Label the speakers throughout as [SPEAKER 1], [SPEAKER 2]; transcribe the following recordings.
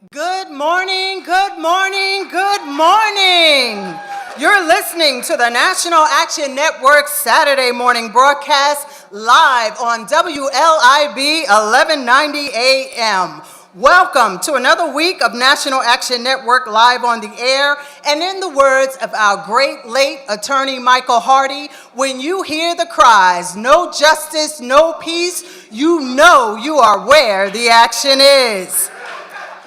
[SPEAKER 1] Good morning, good morning, good morning. You're listening to the National Action Network Saturday morning broadcast live on WLIB 1190 AM. Welcome to another week of National Action Network live on the air. And in the words of our great late attorney Michael Hardy, when you hear the cries, no justice, no peace, you know you are where the action is.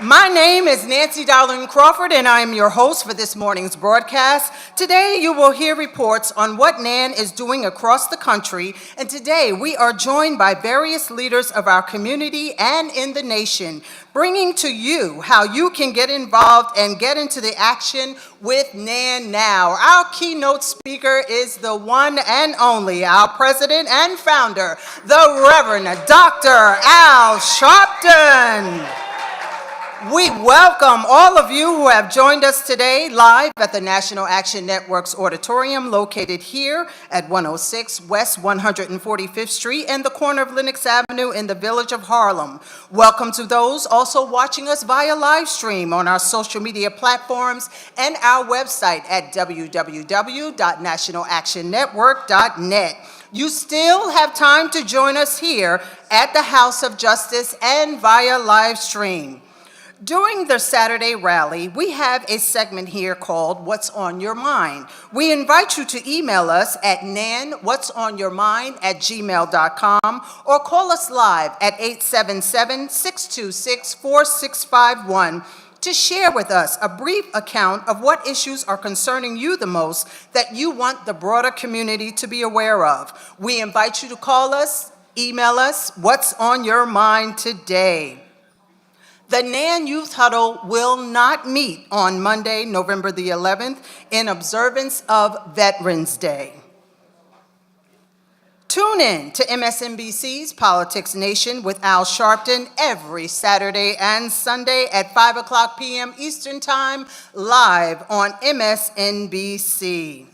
[SPEAKER 1] My name is Nancy Darlene Crawford, and I am your host for this morning's broadcast. Today, you will hear reports on what NAN is doing across the country, and today we are joined by various leaders of our community and in the nation, bringing to you how you can get involved and get into the action with NAN now. Our keynote speaker is the one and only, our president and founder, the Reverend Dr. Al Sharpton. We welcome all of you who have joined us today live at the National Action Network's auditorium located here at 106 West 145th Street and the corner of Lenox Avenue in the village of Harlem. Welcome to those also watching us via live stream on our social media platforms and our website at www.nationalactionnetwork.net. You still have time to join us here at the House of Justice and via live stream. During the Saturday rally, we have a segment here called What's on Your Mind. We invite you to email us at nanwhatsonyourmind@gmail.com or call us live at 877-626-4651 to share with us a brief account of what issues are concerning you the most that you want the broader community to be aware of. We invite you to call us, email us, what's on your mind today. The NAN Youth Huddle will not meet on Monday, November the 11th, in observance of Veterans Day. Tune in to MSNBC's Politics Nation with Al Sharpton every Saturday and Sunday at 5 o'clock p.m. Eastern Time, live on MSNBC.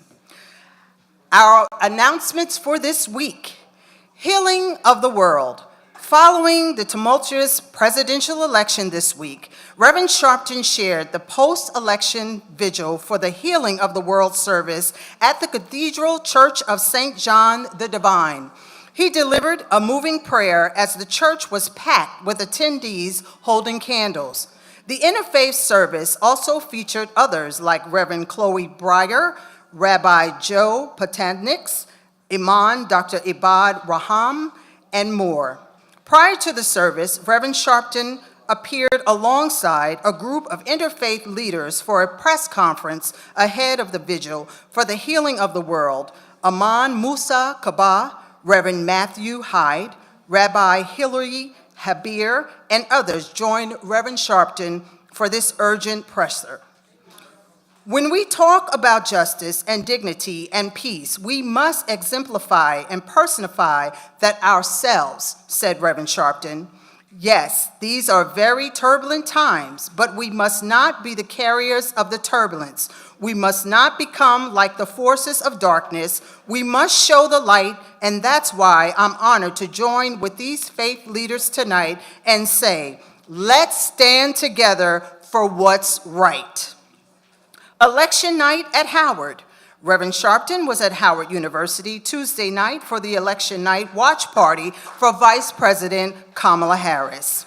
[SPEAKER 1] Our announcements for this week: Healing of the World. Following the tumultuous presidential election this week, Reverend Sharpton shared the post-election vigil for the Healing of the World service at the Cathedral Church of St. John the Divine. He delivered a moving prayer as the church was packed with attendees holding candles. The interfaith service also featured others like Reverend Chloe Breyer, Rabbi Joe Potanics, Imam Dr. Ibad Raham, and more. Prior to the service, Reverend Sharpton appeared alongside a group of interfaith leaders for a press conference ahead of the vigil for the Healing of the World. Aman Musa Kaba, Reverend Matthew Hyde, Rabbi Hilary Habir, and others joined Reverend Sharpton for this urgent presser. When we talk about justice and dignity and peace, we must exemplify and personify that ourselves, said Reverend Sharpton. Yes, these are very turbulent times, but we must not be the carriers of the turbulence. We must not become like the forces of darkness. We must show the light, and that's why I'm honored to join with these faith leaders tonight and say, let's stand together for what's right. Election night at Howard. Reverend Sharpton was at Howard University Tuesday night for the election night watch party for Vice President Kamala Harris.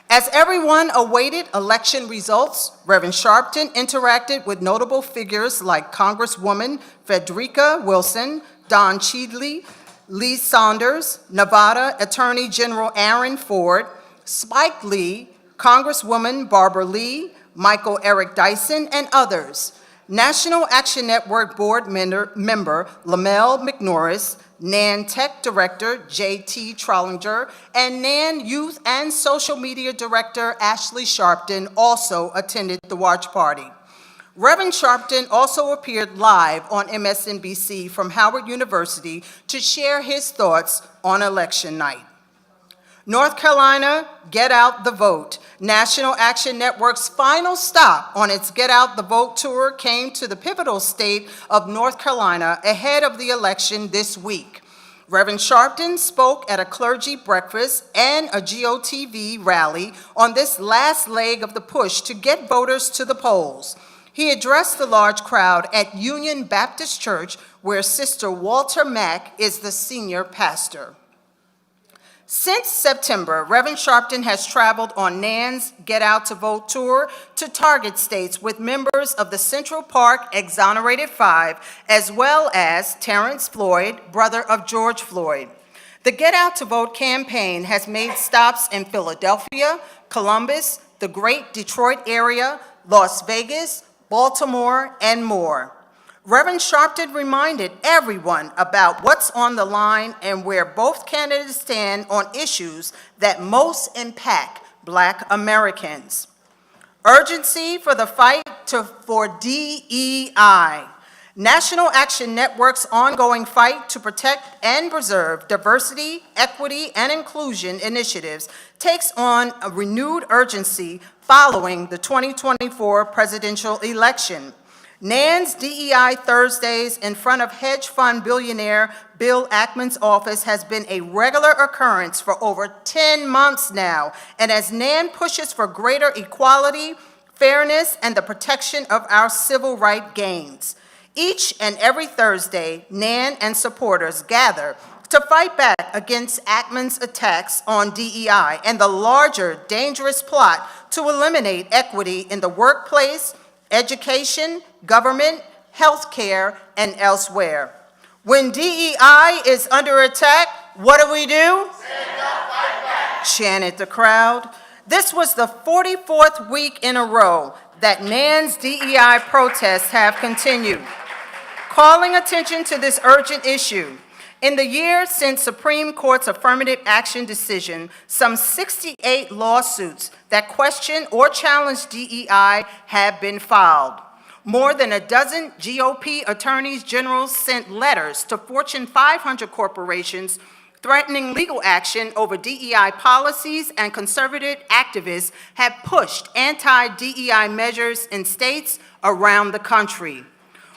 [SPEAKER 1] As everyone awaited election results, Reverend Sharpton interacted with notable figures like Congresswoman Frederica Wilson, Don Cheadley, Lee Saunders, Nevada Attorney General Aaron Ford, Spike Lee, Congresswoman Barbara Lee, Michael Eric Dyson, and others. National Action Network Board member Lamel McNorris, NAN Tech Director J.T. Trollinger, and NAN Youth and Social Media Director Ashley Sharpton also attended the watch party. Reverend Sharpton also appeared live on MSNBC from Howard University to share his thoughts on election night. North Carolina, get out the vote. National Action Network's final stop on its Get Out the Vote tour came to the pivotal state of North Carolina ahead of the election this week. Reverend Sharpton spoke at a clergy breakfast and a GOTV rally on this last leg of the push to get voters to the polls. He addressed the large crowd at Union Baptist Church, where Sister Walter Mack is the senior pastor. Since September, Reverend Sharpton has traveled on NAN's Get Out to Vote tour to target states with members of the Central Park Exonerated Five, as well as Terrence Floyd, brother of George Floyd. The Get Out to Vote campaign has made stops in Philadelphia, Columbus, the great Detroit area, Las Vegas, Baltimore, and more. Reverend Sharpton reminded everyone about what's on the line and where both candidates stand on issues that most impact Black Americans. Urgency for the fight for DEI. National Action Network's ongoing fight to protect and preserve diversity, equity, and inclusion initiatives takes on a renewed urgency following the 2024 presidential election. NAN's DEI Thursdays in front of hedge fund billionaire Bill Ackman's office has been a regular occurrence for over 10 months now, and as NAN pushes for greater equality, fairness, and the protection of our civil rights gains. Each and every Thursday, NAN and supporters gather to fight back against Ackman's attacks on DEI and the larger, dangerous plot to eliminate equity in the workplace, education, government, healthcare, and elsewhere. When DEI is under attack, what do? Stand up, fight back, chanted the crowd. This was the 44th week in a row that NAN's DEI protests have continued. Calling attention to this urgent issue, in the year since Supreme Court's affirmative action decision, some 68 lawsuits that question or challenge DEI have been filed. More than a dozen GOP attorneys general sent letters to Fortune 500 corporations threatening legal action over DEI policies, and conservative activists have pushed anti-DEI measures in states around the country.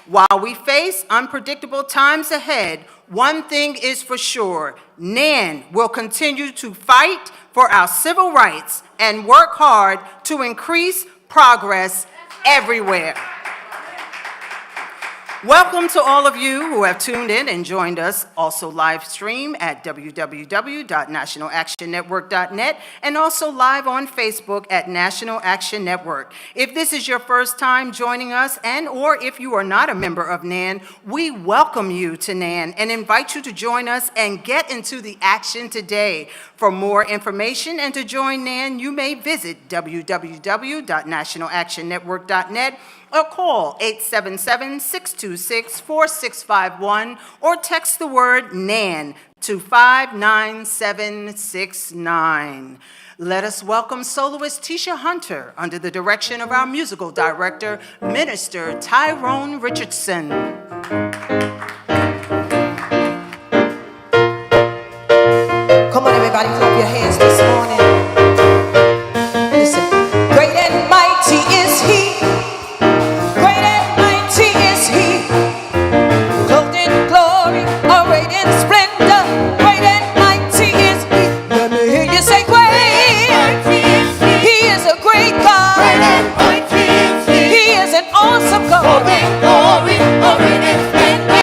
[SPEAKER 1] While we face unpredictable times ahead, one thing is for sure: NAN will continue to fight for our civil rights and work hard to increase progress everywhere. Welcome to all of you who have tuned in and joined us, also live stream at www.nationalactionnetwork.net and also live on Facebook at National Action Network. If this is your first time joining us, and or if you are not a member of NAN, we welcome you to NAN and invite you to join us and get into the action today. For more information and to join NAN, you may visit www.nationalactionnetwork.net or call 877-626-4651 or text the word NAN to 59769. Let us welcome soloist Tisha Hunter under the direction of our musical director, Minister Tyrone Richardson.
[SPEAKER 2] Come on, everybody, clap your hands this morning. Listen. Great and mighty is He. Great and mighty is He. Clothed in glory, arrayed in splendor. Great and mighty is He. Let me hear you say, great. He is a great God. Great and mighty is He. He is an awesome God. Clothed in glory, arrayed in splendor.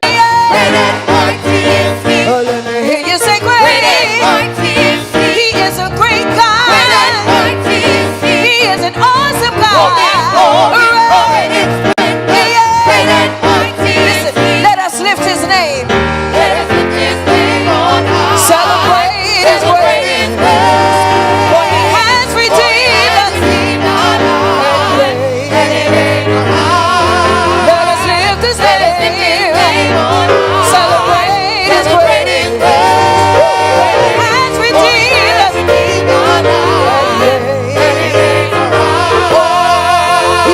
[SPEAKER 2] Great and mighty is He. Let me hear you say, great. He is a great God. He is an awesome God. Listen, let us lift His name. Celebrate His ways. For He has redeemed us. Let us lift His name. Celebrate His ways. Has redeemed us. He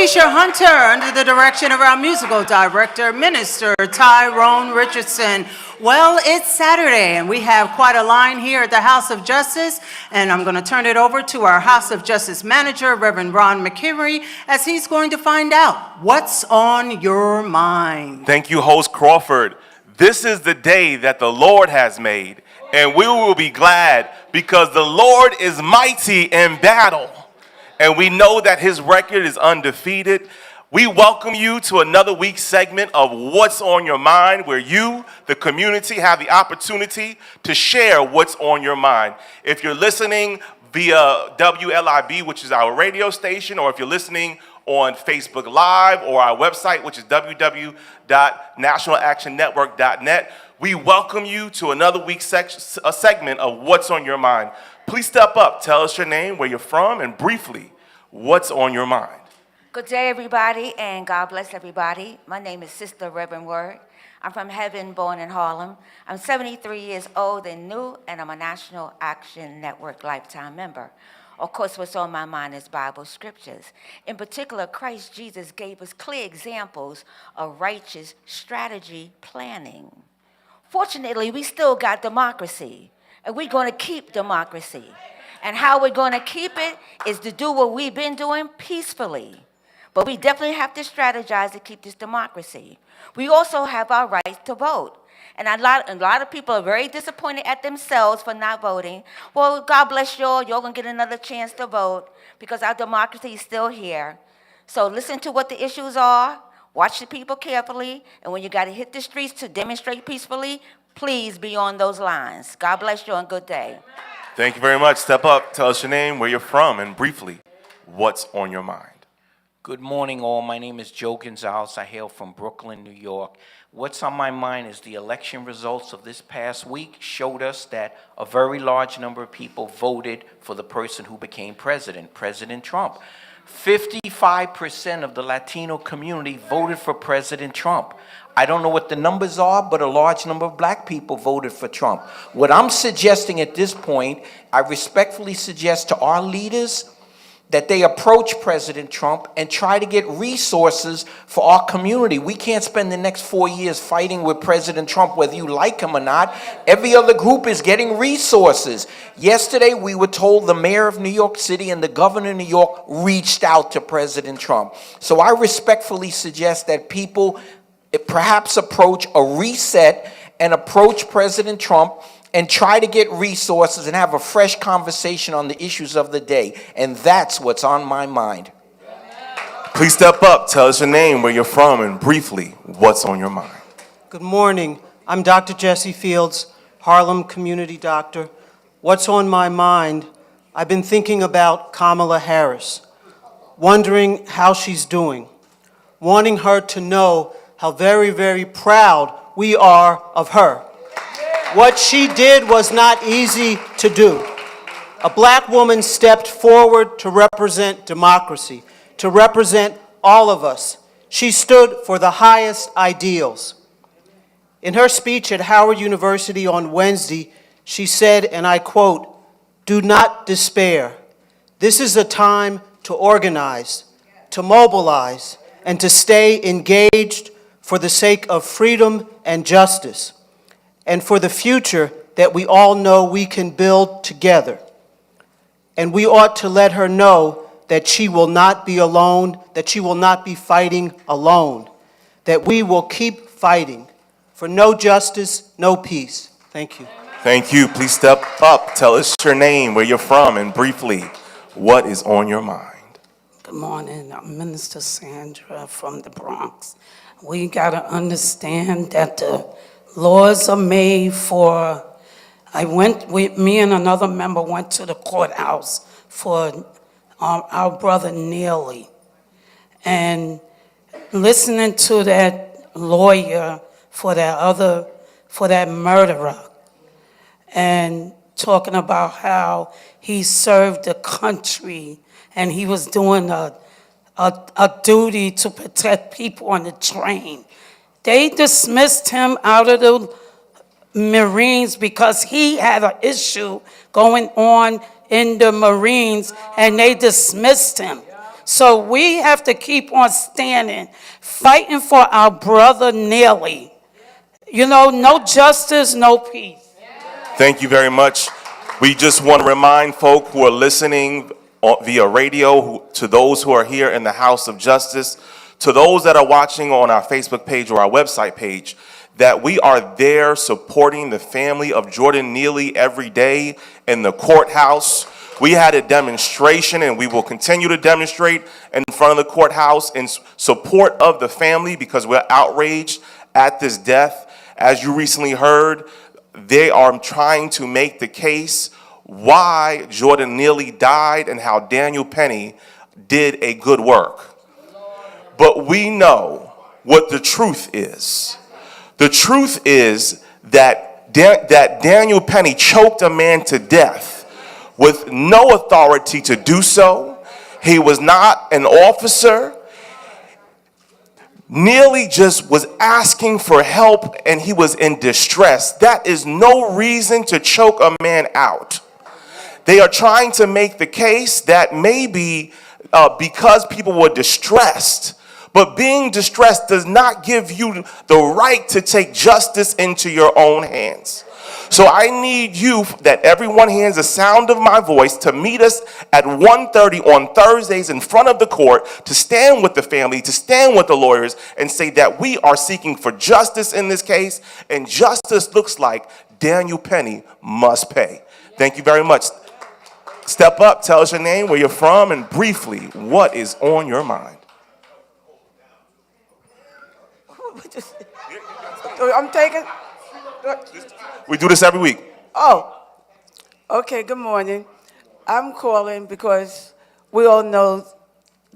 [SPEAKER 1] Keisha Hunter, under the direction of our musical director, Minister Tyrone Richardson. Well, it's Saturday, and we have quite a line here at the House of Justice, and I'm going to turn it over to our House of Justice manager, Reverend Ron McKeary, as he's going to find out what's on your mind.
[SPEAKER 3] Thank you, host Crawford. This is the day that the Lord has made, and we will be glad because the Lord is mighty in battle, and we know that his record is undefeated. We welcome you to another week's segment of What's on Your Mind, where you, the community, have the opportunity to share what's on your mind. If you're listening via WLIB, which is our radio station, or if you're listening on Facebook Live or our website, which is www.nationalactionnetwork.net, we welcome you to another week's segment of What's on Your Mind. Please step up, tell us your name, where you're from, and briefly, what's on your mind.
[SPEAKER 4] Good day, everybody, and God bless everybody. My name is Sister Reverend Word. I'm from heaven, born in Harlem. I'm 73 years old and new, and I'm a National Action Network lifetime member. Of course, what's on my mind is Bible scriptures. In particular, Christ Jesus gave us clear examples of righteous strategy planning. Fortunately, we still got democracy, and we're going to keep democracy. And how we're going to keep it is to do what we've been doing peacefully. But we definitely have to strategize to keep this democracy. We also have our right to vote. And a lot of people are very disappointed at themselves for not voting. Well, God bless y'all. Y'all going to get another chance to vote because our democracy is still here. So listen to what the issues are. Watch the people carefully. And when you got to hit the streets to demonstrate peacefully, please be on those lines. God bless you and good day.
[SPEAKER 3] Thank you very much. Step up, tell us your name, where you're from, and briefly, what's on your mind.
[SPEAKER 5] Good morning, all. My name is Joe Gonzalez. I hail from Brooklyn, New York. What's on my mind is the election results of this past week showed us that a very large number of people voted for the person who became president, President Trump. 55% of the Latino community voted for President Trump. I don't know what the numbers are, but a large number of black people voted for Trump. What I'm suggesting at this point, I respectfully suggest to our leaders that they approach President Trump and try to get resources for our community. We can't spend the next 4 years fighting with President Trump, whether you like him or not. Every other group is getting resources. Yesterday, we were told the mayor of New York City and the governor of New York reached out to President Trump. So I respectfully suggest that people perhaps approach a reset and approach President Trump and try to get resources and have a fresh conversation on the issues of the day. And that's what's on my mind.
[SPEAKER 3] Please step up, tell us your name, where you're from, and briefly, what's on your mind.
[SPEAKER 6] Good morning. I'm Dr. Jesse Fields, Harlem community doctor. What's on my mind? I've been thinking about Kamala Harris, wondering how she's doing, wanting her to know how very, very proud we are of her. What she did was not easy to do. A black woman stepped forward to represent democracy, to represent all of us. She stood for the highest ideals. In her speech at Howard University on Wednesday, she said, and I quote, "Do not despair. This is a time to organize, to mobilize, and to stay engaged for the sake of freedom and justice, and for the future that we all know we can build together." And we ought to let her know that she will not be alone, that she will not be fighting alone, that we will keep fighting for no justice, no peace. Thank you.
[SPEAKER 3] Thank you. Please step up, tell us your name, where you're from, and briefly, what is on your mind.
[SPEAKER 7] Good morning. I'm Minister Sandra from the Bronx. We got to understand that the laws are made for, me and another member went to the courthouse for our brother Neely. And listening to that lawyer for that murderer, and talking about how he served the country and he was doing a duty to protect people on the train. They dismissed him out of the Marines because he had an issue going on in the Marines, and they dismissed him. So we have to keep on standing, fighting for our brother Neely. You know, no justice, no peace.
[SPEAKER 3] Thank you very much. We just want to remind folk who are listening via radio, to those who are here in the House of Justice, to those that are watching on our Facebook page or our website page, that we are there supporting the family of Jordan Neely every day in the courthouse. We had a demonstration, and we will continue to demonstrate in front of the courthouse in support of the family because we're outraged at this death. As you recently heard, they are trying to make the case why Jordan Neely died and how Daniel Penny did a good work. But we know what the truth is. The truth is that Daniel Penny choked a man to death with no authority to do so. He was not an officer. Neely just was asking for help and he was in distress. That is no reason to choke a man out. They are trying to make the case that maybe because people were distressed, but being distressed does not give you the right to take justice into your own hands. So I need you, that everyone hears the sound of my voice, to meet us at 1:30 on Thursdays in front of the court, to stand with the family, to stand with the lawyers, and say that we are seeking for justice in this case, and justice looks like Daniel Penny must pay. Thank you very much. Step up, tell us your name, where you're from, and briefly, what is on your mind?
[SPEAKER 8] I'm taking.
[SPEAKER 3] We do this every week.
[SPEAKER 8] Oh, okay, good morning. I'm calling because we all know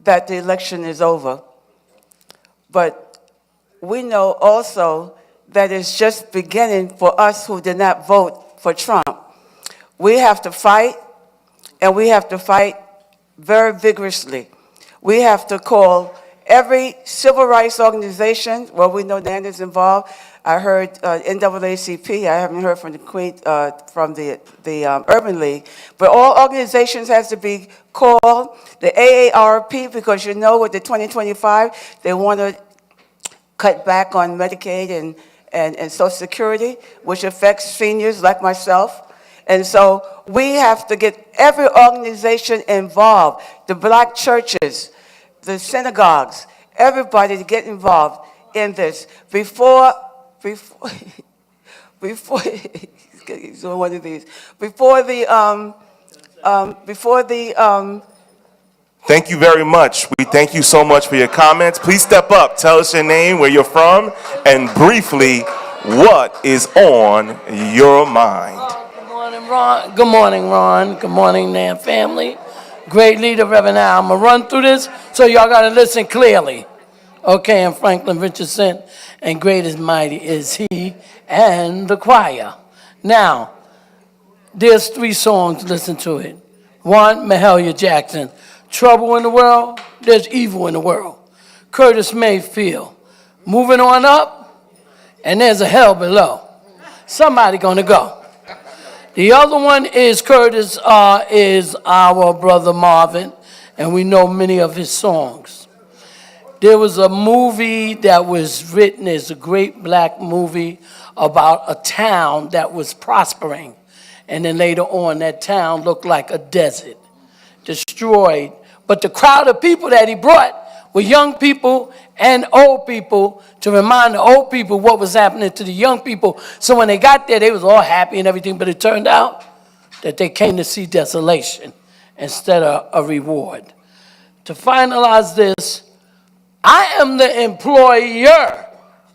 [SPEAKER 8] that the election is over. But we know also that it's just beginning for us who did not vote for Trump. We have to fight, and we have to fight very vigorously. We have to call every civil rights organization, well, we know Dan is involved. I heard NAACP. I haven't heard from the Queen, from the Urban League. But all organizations has to be called. The AARP, because you know with the 2025, they want to cut back on Medicaid and Social Security, which affects seniors like myself. And so we have to get every organization involved, the black churches, the synagogues, everybody to get involved in this before he's on one of these, before the
[SPEAKER 3] Thank you very much. We thank you so much for your comments. Please step up, tell us your name, where you're from, and briefly, what is on your mind?
[SPEAKER 9] Good morning, Ron. Good morning, Ron. Good morning, Nan family. Great leader, Reverend Al. I'm going to run through this, so y'all got to listen clearly. Okay, and Franklin Richardson, and great and mighty is he, and the choir. Now, there's 3 songs, listen to it. 1, Mahalia Jackson, Trouble in the World, There's Evil in the World. Curtis Mayfield, Moving On Up, and There's a Hell Below. Somebody gonna go. The other one is Curtis, is our brother Marvin, and we know many of his songs. There was a movie that was written, it's a great black movie about a town that was prospering. And then later on, that town looked like a desert, destroyed. But the crowd of people that he brought were young people and old people to remind the old people what was happening to the young people. So when they got there, they was all happy and everything, but it turned out that they came to see desolation instead of a reward. To finalize this, I am the employer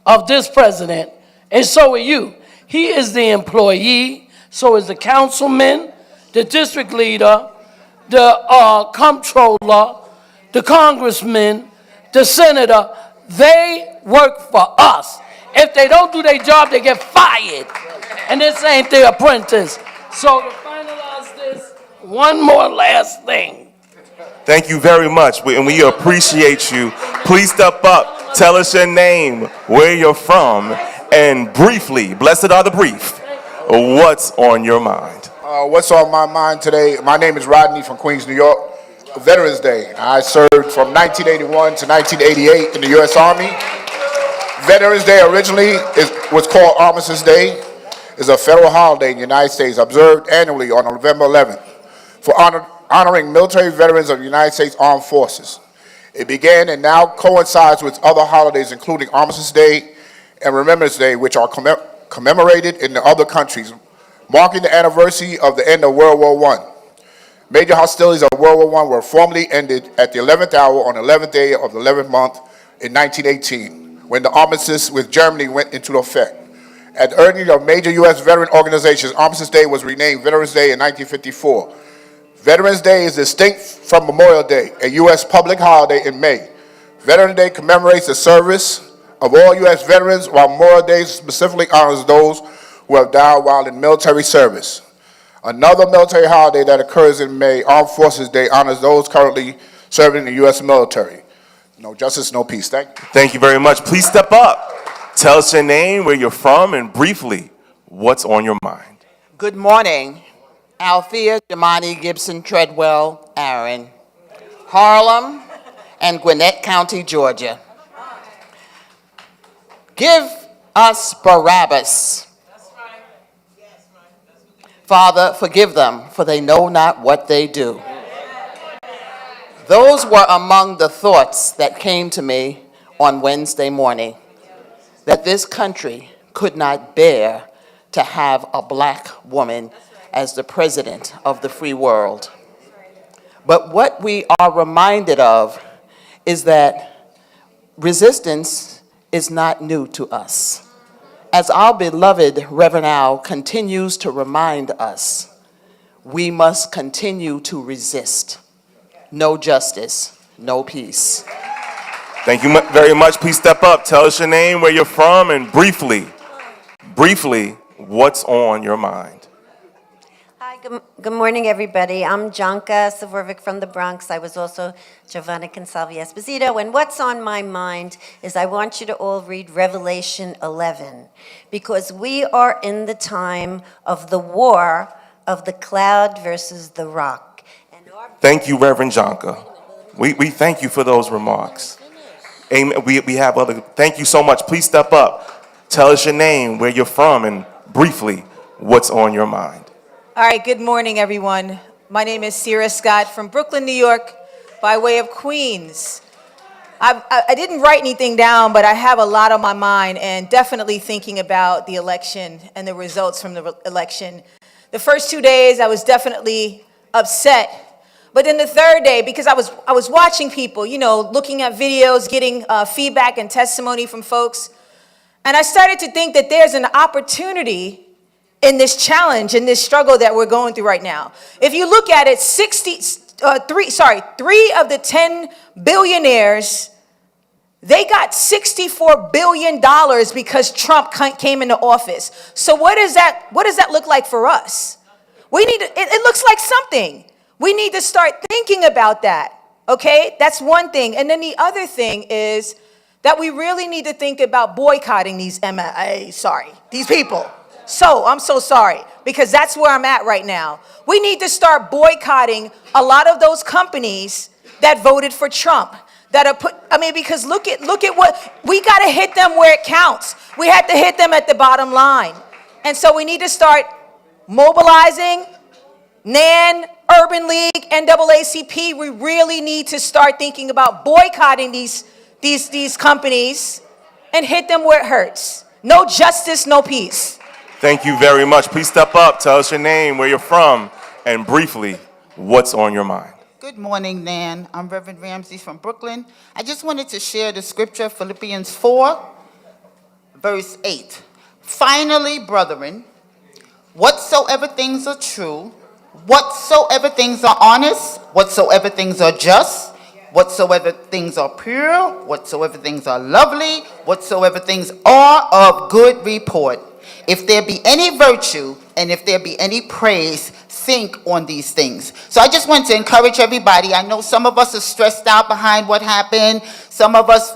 [SPEAKER 9] of this president, and so are you. He is the employee, so is the councilman, the district leader, the comptroller, the congressman, the senator. They work for us. If they don't do their job, they get fired. And this ain't their apprentice. So to finalize this, one more last thing.
[SPEAKER 3] Thank you very much, and we appreciate you. Please step up, tell us your name, where you're from, and briefly, blessed are the brief, what's on your mind?
[SPEAKER 10] What's on my mind today? My name is Rodney from Queens, New York. Veterans Day. I served from 1981 to 1988 in the U.S. Army. Veterans Day originally was called Armistice Day. It's a federal holiday in the United States observed annually on November 11th for honoring military veterans of the United States Armed Forces. It began and now coincides with other holidays including Armistice Day and Remembrance Day, which are commemorated in the other countries, marking the anniversary of the end of World War I. Major hostilities of World War I were formally ended at the 11th hour on the 11th day of the 11th month in 1918, when the armistice with Germany went into effect. At the urging of major U.S. veteran organizations, Armistice Day was renamed Veterans Day in 1954. Veterans Day is distinct from Memorial Day, a U.S. public holiday in May. Veterans Day commemorates the service of all U.S. veterans, while Memorial Day specifically honors those who have died while in military service. Another military holiday that occurs in May, Armed Forces Day, honors those currently serving in the U.S. military. No justice, no peace. Thank you.
[SPEAKER 3] Thank you very much. Please step up. Tell us your name, where you're from, and briefly, what's on your mind.
[SPEAKER 11] Good morning. Althea Jamani Gibson Treadwell Aaron, Harlem and Gwinnett County, Georgia. Give us Barabbas. Father, forgive them, for they know not what they do. Those were among the thoughts that came to me on Wednesday morning, that this country could not bear to have a black woman as the president of the free world. But what we are reminded of is that resistance is not new to us. As our beloved Reverend Al continues to remind us, we must continue to resist. No justice, no peace.
[SPEAKER 3] Thank you very much. Please step up. Tell us your name, where you're from, and briefly, what's on your mind.
[SPEAKER 12] Hi, good morning, everybody. I'm Janka Savorovic from the Bronx. I was also Giovanna Consalvi Esposito. And what's on my mind is I want you to all read Revelation 11, because we are in the time of the war of the cloud versus the rock.
[SPEAKER 3] Thank you, Reverend Janka. We thank you for those remarks. Amen. We have other, thank you so much. Please step up. Tell us your name, where you're from, and briefly, what's on your mind.
[SPEAKER 13] All right, good morning, everyone. My name is Sierra Scott from Brooklyn, New York, by way of Queens. I didn't write anything down, but I have a lot on my mind, and definitely thinking about the election and the results from the election. The first 2 days, I was definitely upset. But then the third day, because I was watching people, looking at videos, getting feedback and testimony from folks, and I started to think that there's an opportunity in this challenge, in this struggle that we're going through right now. If you look at it, 3 of the 10 billionaires, they got $64 billion because Trump came into office. So what does that look like for us? It looks like something. We need to start thinking about that, okay? That's one thing. And then the other thing is that we really need to think about boycotting these people. So, I'm so sorry, because that's where I'm at right now. We need to start boycotting a lot of those companies that voted for Trump, because look at what, we got to hit them where it counts. We have to hit them at the bottom line. And so we need to start mobilizing NAN, Urban League, NAACP. We really need to start thinking about boycotting these companies and hit them where it hurts. No justice, no peace.
[SPEAKER 3] Thank you very much. Please step up. Tell us your name, where you're from, and briefly, what's on your mind.
[SPEAKER 1] Good morning, Nan. I'm Reverend Ramsey from Brooklyn. I just wanted to share the scripture, Philippians 4, verse 8. Finally, brethren, whatsoever things are true, whatsoever things are honest, whatsoever things are just, whatsoever things are pure, whatsoever things are lovely, whatsoever things are of good report. If there be any virtue and if there be any praise, think on these things. So I just want to encourage everybody. I know some of us are stressed out behind what happened. Some of us,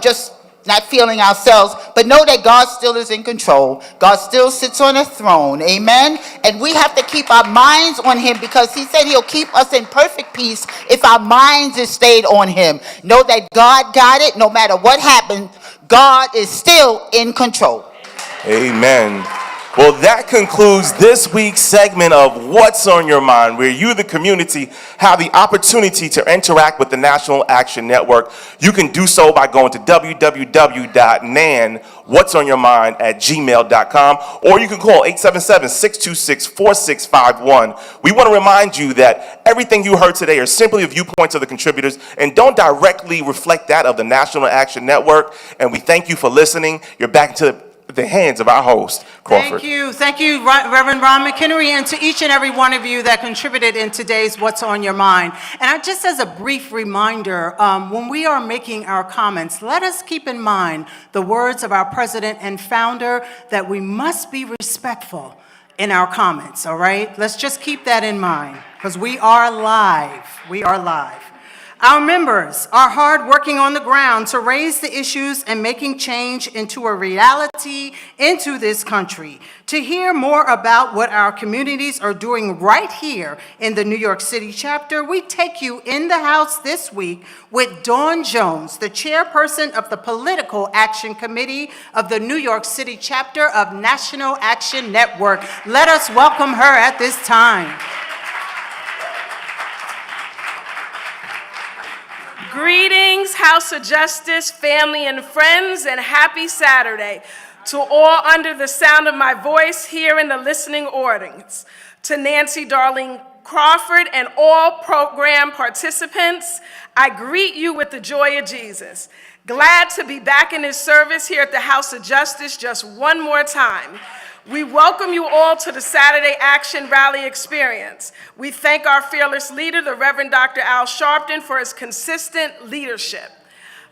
[SPEAKER 1] just
[SPEAKER 14] not feeling ourselves, but know that God still is in control. God still sits on a throne, amen? And we have to keep our minds on him, because he said he'll keep us in perfect peace if our minds is stayed on him. Know that God got it. No matter what happens, God is still in control.
[SPEAKER 3] Amen. Well, that concludes this week's segment of What's on Your Mind, where you, the community, have the opportunity to interact with the National Action Network. You can do so by going to www.nanwhatsonyourmind@gmail.com, or you can call 877-626-4651. We want to remind you that everything you heard today are simply viewpoints of the contributors and don't directly reflect that of the National Action Network. And we thank you for listening. You're back into the hands of our host, Crawford.
[SPEAKER 1] Thank you, Reverend Ron McHenry, and to each and every one of you that contributed in today's What's on Your Mind. And just as a brief reminder, when we are making our comments, let us keep in mind the words of our president and founder that we must be respectful in our comments, all right? Let's just keep that in mind, because we are live. We are live. Our members are hard working on the ground to raise the issues and making change into a reality into this country. To hear more about what our communities are doing right here in the New York City chapter, we take you in the house this week with Dawn Jones, the chairperson of the Political Action Committee of the New York City chapter of National Action Network. Let us welcome her at this time.
[SPEAKER 15] Greetings, House of Justice, family and friends, and happy Saturday to all under the sound of my voice here in the listening audience. To Nancy Darlene Crawford and all program participants, I greet you with the joy of Jesus. Glad to be back in his service here at the House of Justice just one more time. We welcome you all to the Saturday Action Rally experience. We thank our fearless leader, the Reverend Dr. Al Sharpton, for his consistent leadership.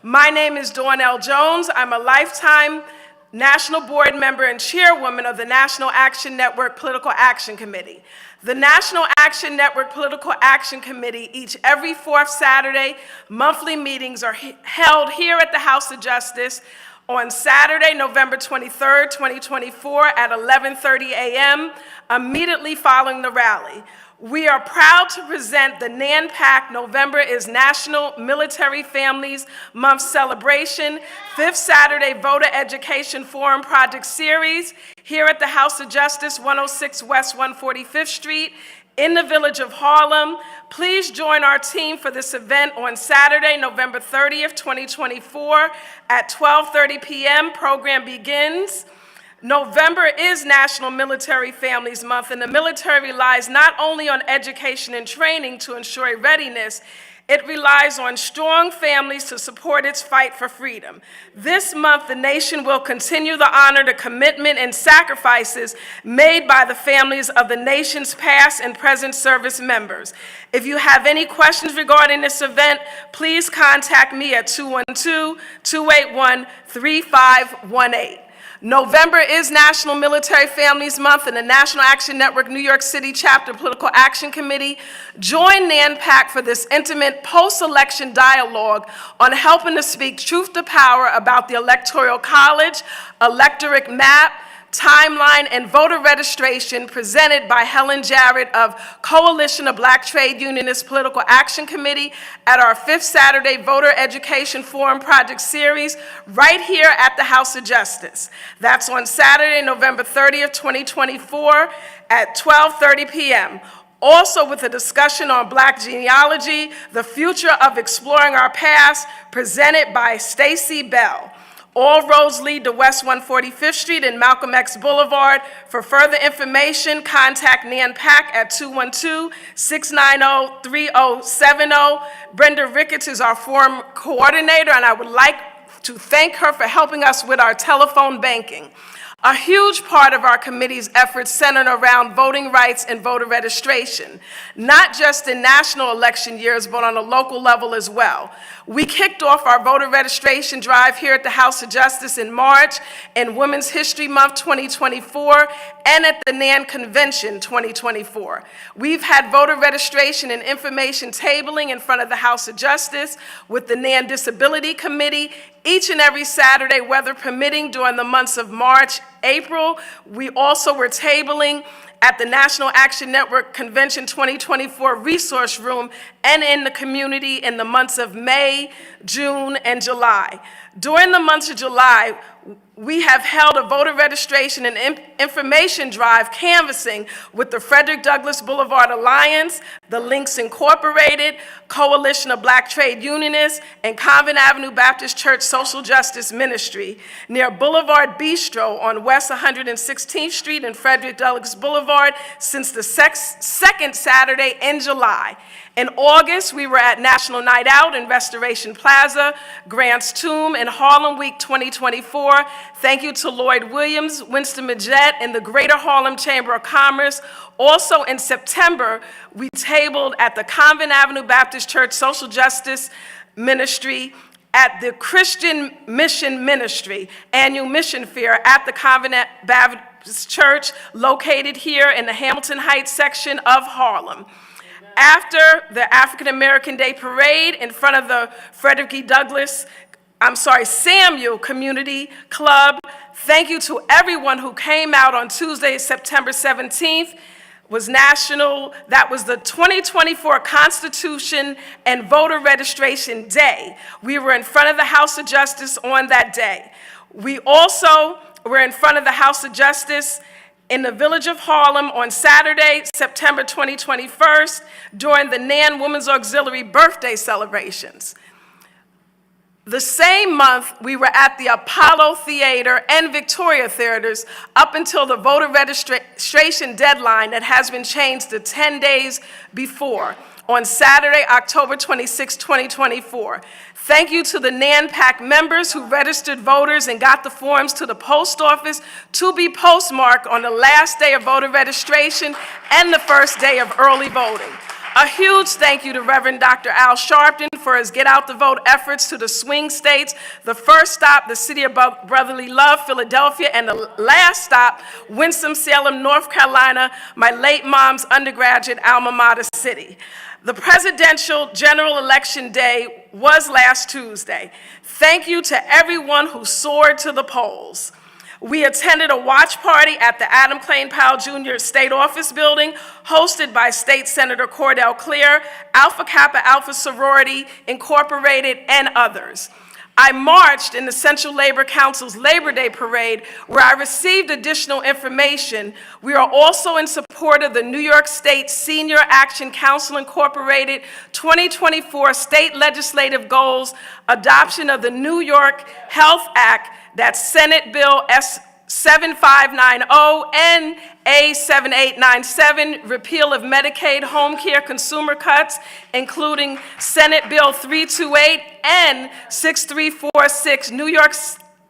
[SPEAKER 15] My name is Dawn L. Jones. I'm a lifetime national board member and chairwoman of the National Action Network Political Action Committee. The National Action Network Political Action Committee, every fourth Saturday, monthly meetings are held here at the House of Justice on Saturday, November 23rd, 2024 at 11:30 a.m., immediately following the rally. We are proud to present the NANPAC November is National Military Families Month celebration, 5th Saturday Voter Education Forum Project Series here at the House of Justice, 106 West 145th Street, in the village of Harlem. Please join our team for this event on Saturday, November 30th, 2024 at 12:30 p.m. Program begins. November is National Military Families Month, and the military relies not only on education and training to ensure readiness, it relies on strong families to support its fight for freedom. This month, the nation will continue to honor the commitment and sacrifices made by the families of the nation's past and present service members. If you have any questions regarding this event, please contact me at 212-281-3518. November is National Military Families Month, and the National Action Network New York City Chapter Political Action Committee join NANPAC for this intimate post-election dialogue on helping to speak truth to power about the Electoral College, electorate map, timeline, and voter registration, presented by Helen Jarrett of Coalition of Black Trade Unionists Political Action Committee at our 5th Saturday Voter Education Forum Project Series right here at the House of Justice. That's on Saturday, November 30th, 2024 at 12:30 p.m. Also with a discussion on Black genealogy, the future of exploring our past, presented by Stacey Bell. All roads lead to West 145th Street and Malcolm X Boulevard. For further information, contact NANPAC at 212-690-3070. Brenda Ricketts is our forum coordinator, and I would like to thank her for helping us with our telephone banking. A huge part of our committee's efforts centered around voting rights and voter registration, not just in national election years, but on a local level as well. We kicked off our voter registration drive here at the House of Justice in March, in Women's History Month 2024, and at the NAN Convention 2024. We've had voter registration and information tabling in front of the House of Justice with the NAN Disability Committee each and every Saturday, weather permitting, during the months of March, April. We also were tabling at the National Action Network Convention 2024 Resource Room and in the community in the months of May, June, and July. During the months of July, we have held a voter registration and information drive canvassing with the Frederick Douglass Boulevard Alliance, the Links Incorporated, Coalition of Black Trade Unionists, and Convent Avenue Baptist Church Social Justice Ministry near Boulevard Bistro on West 116th Street and Frederick Douglass Boulevard since the second Saturday in July. In August, we were at National Night Out in Restoration Plaza, Grant's Tomb, and Harlem Week 2024. Thank you to Lloyd Williams, Winston Majette, and the Greater Harlem Chamber of Commerce. Also in September, we tabled at the Convent Avenue Baptist Church Social Justice Ministry, at the Christian Mission Ministry Annual Mission Fair at the Convent Baptist Church, located here in the Hamilton Heights section of Harlem. After the African American Day Parade in front of the Samuel Community Club, thank you to everyone who came out on Tuesday, September 17th. That was the 2024 Constitution and Voter Registration Day. We were in front of the House of Justice on that day. We also were in front of the House of Justice in the village of Harlem on Saturday, September 2021, during the Nan Women's Auxiliary birthday celebrations. The same month, we were at the Apollo Theater and Victoria Theaters up until the voter registration deadline that has been changed to 10 days before, on Saturday, October 26, 2024. Thank you to the NANPAC members who registered voters and got the forms to the post office to be postmarked on the last day of voter registration and the first day of early voting. A huge thank you to Reverend Dr. Al Sharpton for his Get Out the Vote efforts to the swing states, the first stop, the City of Brotherly Love, Philadelphia, and the last stop, Winston-Salem, North Carolina, my late mom's undergraduate alma mater city. The presidential general election day was last Tuesday. Thank you to everyone who soared to the polls. We attended a watch party at the Adam Clayton Powell Jr. State Office Building, hosted by State Senator Cordell Clear, Alpha Kappa Alpha Sorority Incorporated, and others. I marched in the Central Labor Council's Labor Day Parade, where I received additional information. We are also in support of the New York State Senior Action Council Incorporated 2024 State Legislative Goals, adoption of the New York Health Act, that's Senate Bill S7590 and A7897, repeal of Medicaid home care consumer cuts, including Senate Bill 328 and 6346, New York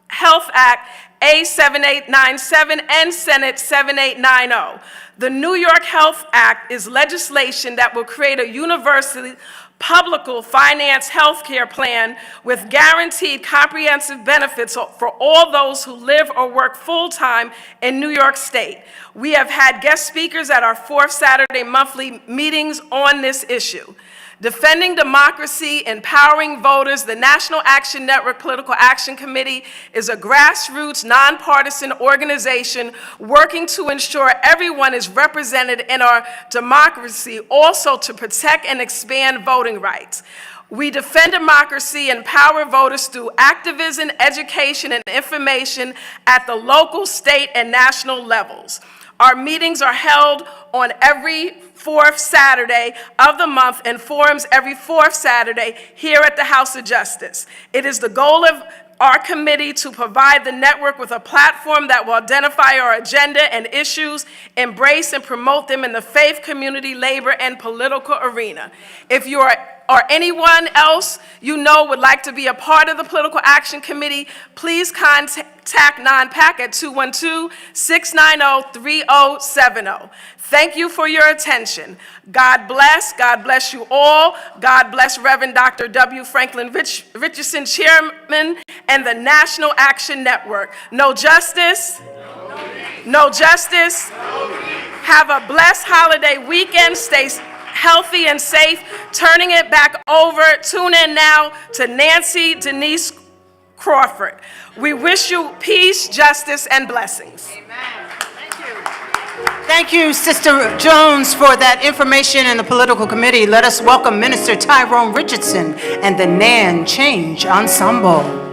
[SPEAKER 15] Health Act A7897 and Senate 7890. The New York Health Act is legislation that will create a universally public finance health care plan with guaranteed comprehensive benefits for all those who live or work full-time in New York State. We have had guest speakers at our fourth Saturday monthly meetings on this issue. Defending Democracy, Empowering Voters, the National Action Network Political Action Committee is a grassroots, nonpartisan organization working to ensure everyone is represented in our democracy, also to protect and expand voting rights. We defend democracy and empower voters through activism, education, and information at the local, state, and national levels. Our meetings are held on every fourth Saturday of the month and forums every fourth Saturday here at the House of Justice. It is the goal of our committee to provide the network with a platform that will identify our agenda and issues, embrace and promote them in the faith, community, labor, and political arena. If you are or anyone else you know would like to be a part of the Political Action Committee, please contact NANPAC at 212-690-3070. Thank you for your attention. God bless you all. God bless Reverend Dr. W. Franklin Richardson, Chairman, and the National Action Network. No justice? No justice? Have a blessed holiday weekend. Stay healthy and safe. Turning it back over, tune in now to Nancy Denise Crawford. We wish you peace, justice, and blessings.
[SPEAKER 1] Thank you, Sister Jones, for that information in the political committee. Let us welcome Minister Tyrone Richardson and the Nan Change Ensemble.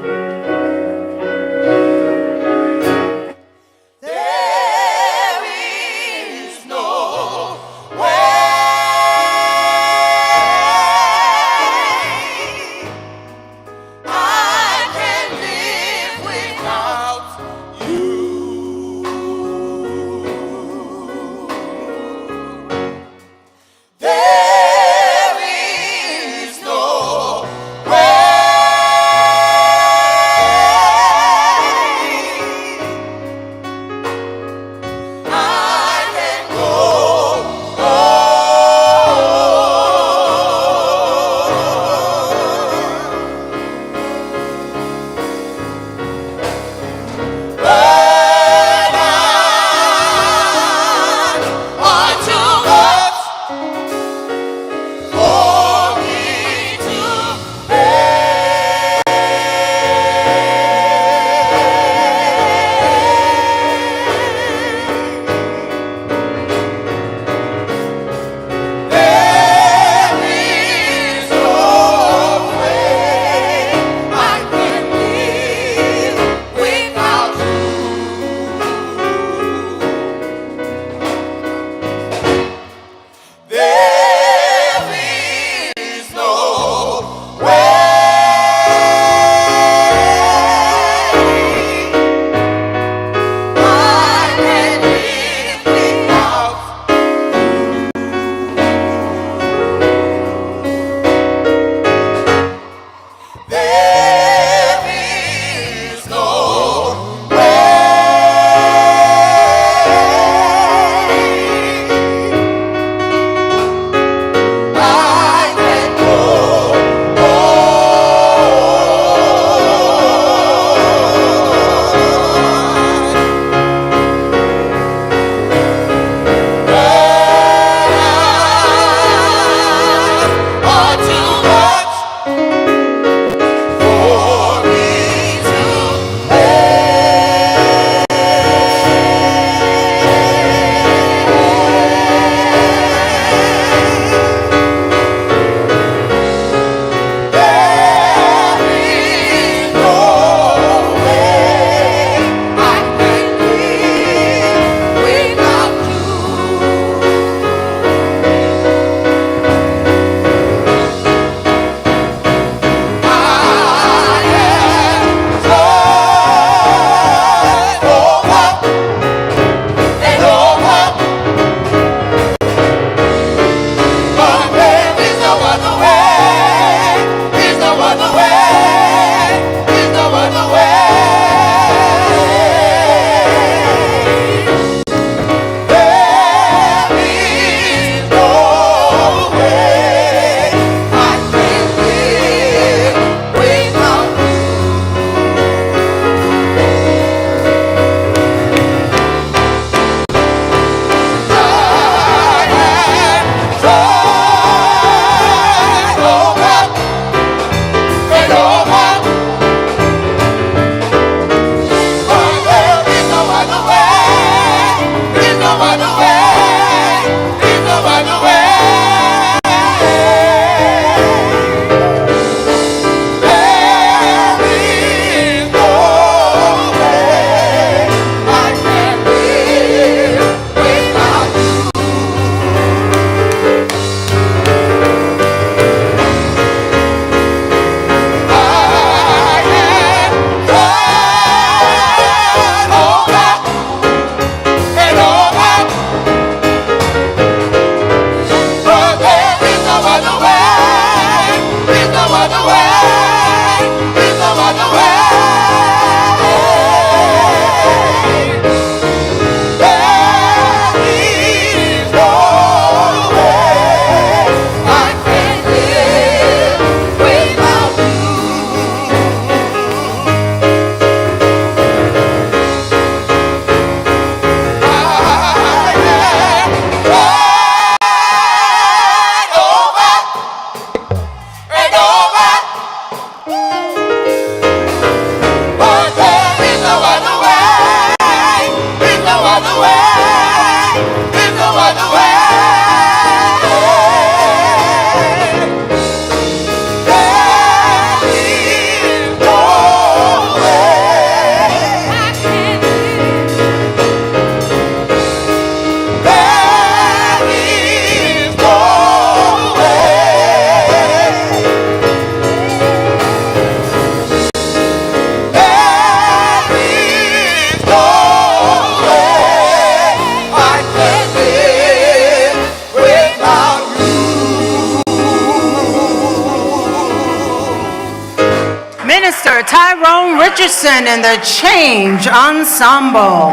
[SPEAKER 1] Pastor Tyrone Richardson and the Change Ensemble.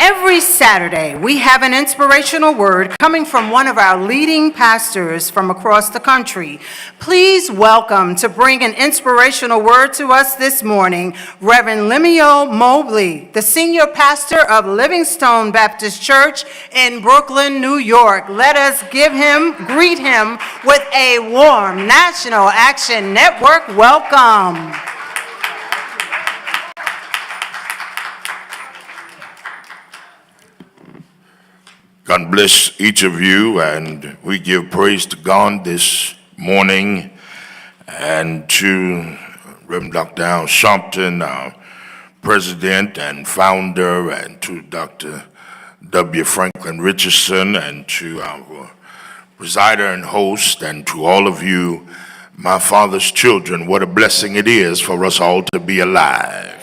[SPEAKER 1] Every Saturday, we have an inspirational word coming from one of our leading pastors from across the country. Please welcome to bring an inspirational word to us this morning, Reverend Lemuel Mobley, the senior pastor of Livingstone Baptist Church in Brooklyn, New York. Let us greet him with a warm National Action Network welcome.
[SPEAKER 10] God bless each of you, and we give praise to God this morning and to Reverend Dr. Al Sharpton, our president and founder, and to Dr. W. Franklin Richardson, and to our presider and host, and to all of you, my father's children. What a blessing it is for us all to be alive.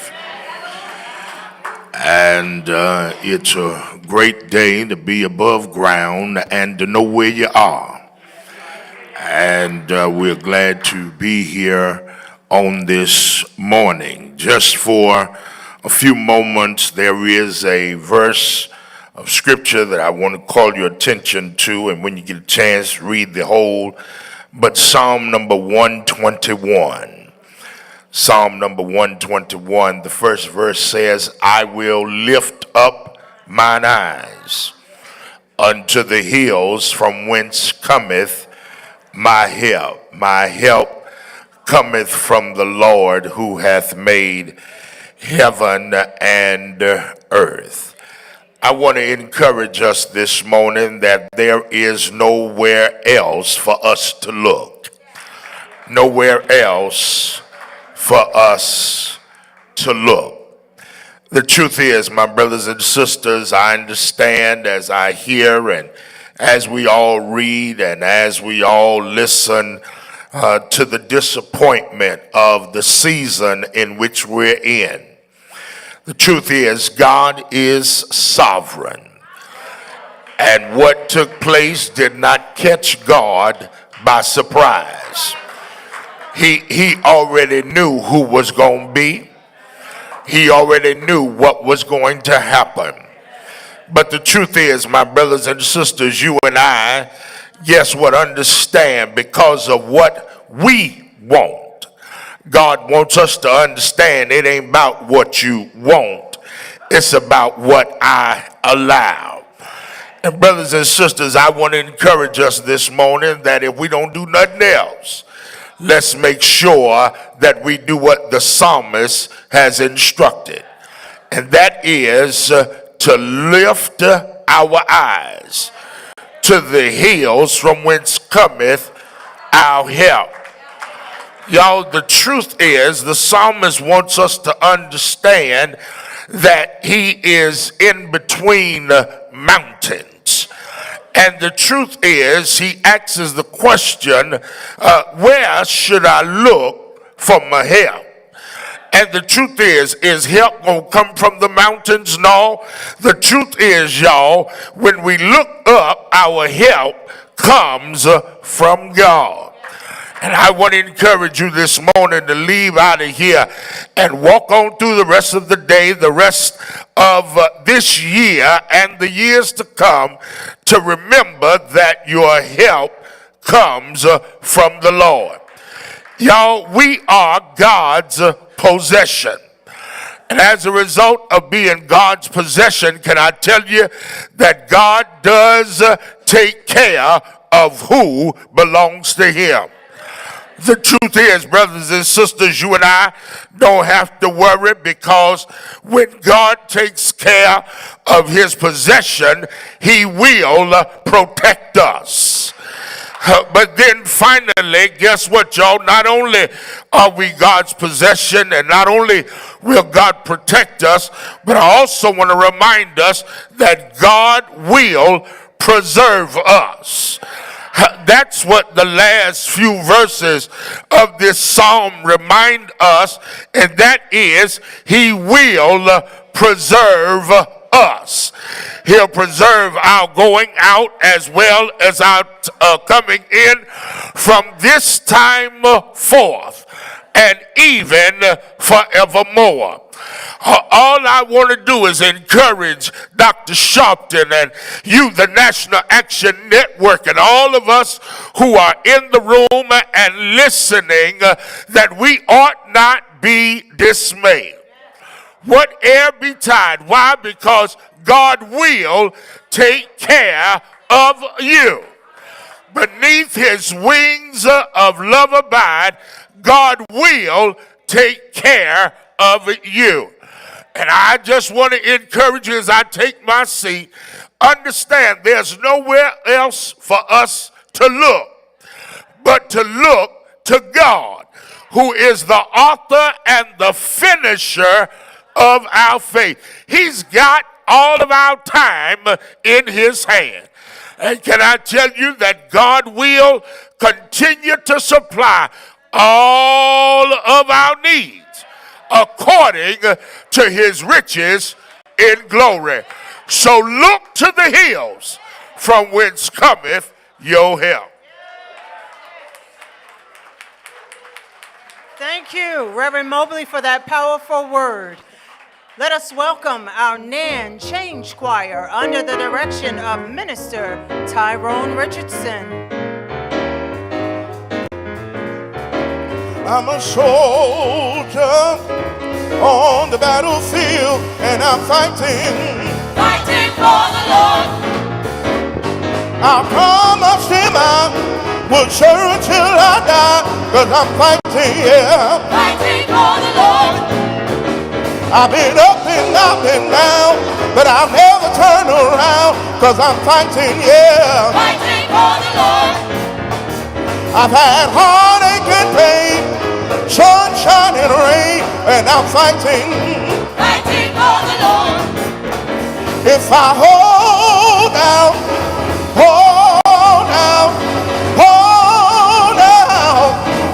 [SPEAKER 10] And it's a great day to be above ground and to know where you are. And we're glad to be here on this morning. Just for a few moments, there is a verse of scripture that I want to call your attention to, and when you get a chance, read the whole. But Psalm number 121. Psalm number 121, the first verse says, I will lift up mine eyes unto the hills from whence cometh my help. My help cometh from the Lord who hath made heaven and earth. I want to encourage us this morning that there is nowhere else for us to look. Nowhere else for us to look. The truth is, my brothers and sisters, I understand as I hear and as we all read and as we all listen to the disappointment of the season in which we're in. The truth is, God is sovereign. And what took place did not catch God by surprise. He already knew who was going to be. He already knew what was going to happen. But the truth is, my brothers and sisters, you and I, guess what, understand because of what we want. God wants us to understand it ain't about what you want. It's about what I allow. And brothers and sisters, I want to encourage us this morning that if we don't do nothing else, let's make sure that we do what the psalmist has instructed. And that is to lift our eyes to the hills from whence cometh our help. Y'all, the truth is, the psalmist wants us to understand that he is in between mountains. And the truth is, he asks the question, where should I look for my help? And the truth is help gonna come from the mountains? No. The truth is, y'all, when we look up, our help comes from God. And I want to encourage you this morning to leave out of here and walk on through the rest of the day, the rest of this year and the years to come, to remember that your help comes from the Lord. Y'all, we are God's possession. And as a result of being God's possession, can I tell you that God does take care of who belongs to him. The truth is, brothers and sisters, you and I don't have to worry, because when God takes care of his possession, he will protect us. But then finally, guess what, y'all? Not only are we God's possession, and not only will God protect us, but I also want to remind us that God will preserve us. That's what the last few verses of this psalm remind us, and that is, he will preserve us. He'll preserve our going out as well as our coming in from this time forth. and even forevermore. All I want to do is encourage Dr. Sharpton and you, the National Action Network, and all of us who are in the room and listening, that we ought not be dismayed. Whate'er betide. Why? Because God will take care of you. Beneath his wings of love abide, God will take care of you. And I just want to encourage you as I take my seat, understand there's nowhere else for us to look but to look to God, who is the author and the finisher of our faith. He's got all of our time in his hand. And can I tell you that God will continue to supply all of our needs according to his riches in glory. So look to the hills from whence cometh your help.
[SPEAKER 1] Thank you, Reverend Mobley, for that powerful word. Let us welcome our Nan Change Choir under the direction of Minister Tyrone Richardson.
[SPEAKER 10] I'm a soldier on the battlefield, and I'm fighting for the Lord. I promised him I would serve until I die, 'cause I'm fighting, yeah. Fighting for the Lord. I've been up and down, but I'll never turn around, 'cause I'm fighting, yeah. Fighting for the Lord. I've had heartache and pain, sunshine and rain, and I'm fighting for the Lord. If I hold out, hold out, hold out,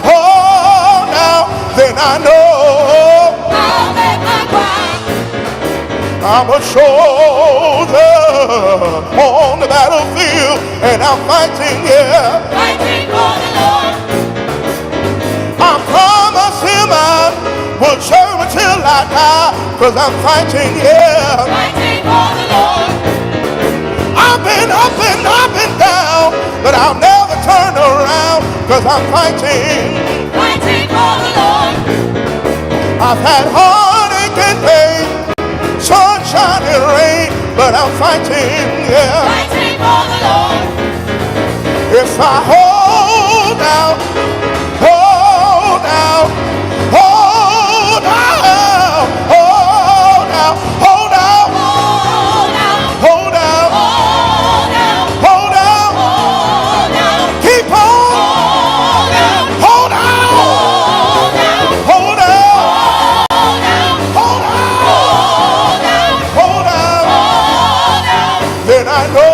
[SPEAKER 10] hold out, then I know I'll make my ground. I'm a soldier on the battlefield, and I'm fighting, yeah. Fighting for the Lord. I promised him I would serve until I die, 'cause I'm fighting, yeah. Fighting for the Lord. I've been up and down, but I'll never turn around, 'cause I'm fighting. Fighting for the Lord. I've had heartache and pain, sunshine and rain, but I'm fighting, yeah. Fighting for the Lord. If I hold out, hold out, hold out, hold out, hold out, hold out, hold out, hold out, hold out, keep on, hold out, hold out, hold out, hold out, hold out, hold out, then I know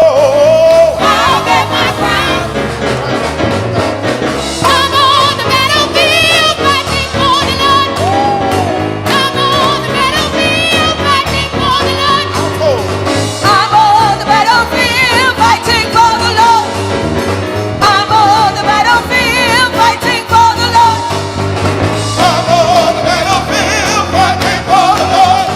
[SPEAKER 10] I'll get my crown. I'm on the battlefield fighting for the Lord. I'm on the battlefield fighting for the Lord.
[SPEAKER 2] I'm on the battlefield fighting for the Lord. I'm on the battlefield fighting for the Lord.
[SPEAKER 10] I'm on the battlefield fighting for the Lord.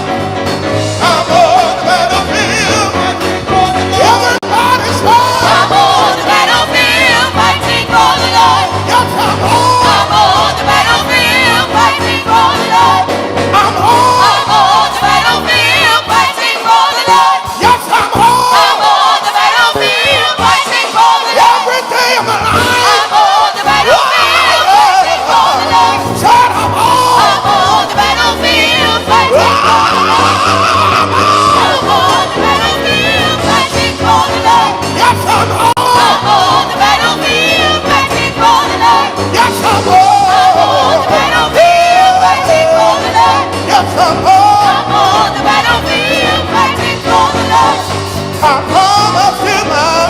[SPEAKER 10] I'm on the battlefield fighting for the Lord. Everybody say,
[SPEAKER 2] I'm on the battlefield fighting for the Lord.
[SPEAKER 10] yes, I'm on.
[SPEAKER 2] I'm on the battlefield fighting for the Lord.
[SPEAKER 10] I'm on.
[SPEAKER 2] I'm on the battlefield fighting for the Lord.
[SPEAKER 10] Yes, I'm on.
[SPEAKER 2] I'm on the battlefield fighting for the Lord.
[SPEAKER 10] Every day of my life.
[SPEAKER 2] I'm on the battlefield fighting for the Lord.
[SPEAKER 10] Said I'm on.
[SPEAKER 2] I'm on the battlefield fighting for the Lord. I'm on the battlefield fighting for the Lord.
[SPEAKER 10] Yes, I'm on.
[SPEAKER 2] I'm on the battlefield fighting for the Lord.
[SPEAKER 10] Yes, I'm on.
[SPEAKER 2] I'm on the battlefield fighting for the Lord.
[SPEAKER 10] Yes, I'm on.
[SPEAKER 2] I'm on the battlefield fighting for the Lord.
[SPEAKER 10] I promised him I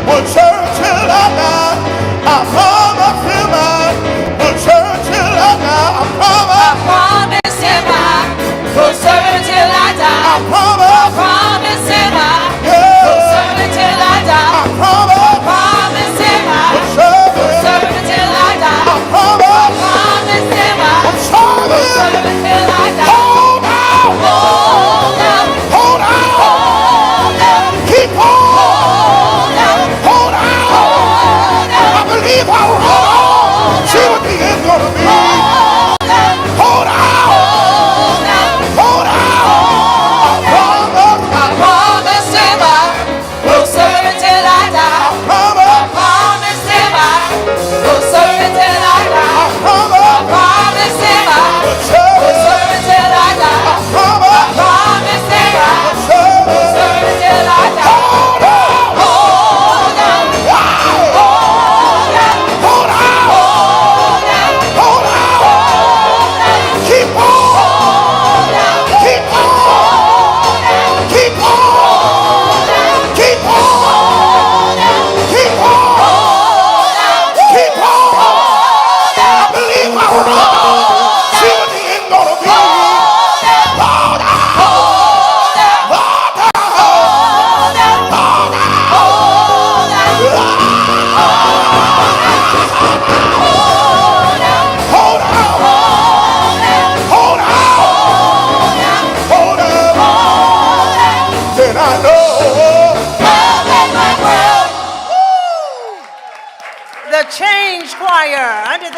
[SPEAKER 10] would serve till I die. I promised him I would serve till I die. I
[SPEAKER 2] Promise him I will serve until I die.
[SPEAKER 10] promise.
[SPEAKER 2] Promise him I
[SPEAKER 10] Yeah.
[SPEAKER 2] will serve until I die.
[SPEAKER 10] I promise.
[SPEAKER 2] Promise him I
[SPEAKER 10] Serve
[SPEAKER 2] will
[SPEAKER 10] him.
[SPEAKER 2] serve until I die.
[SPEAKER 10] I promise.
[SPEAKER 2] Promise him I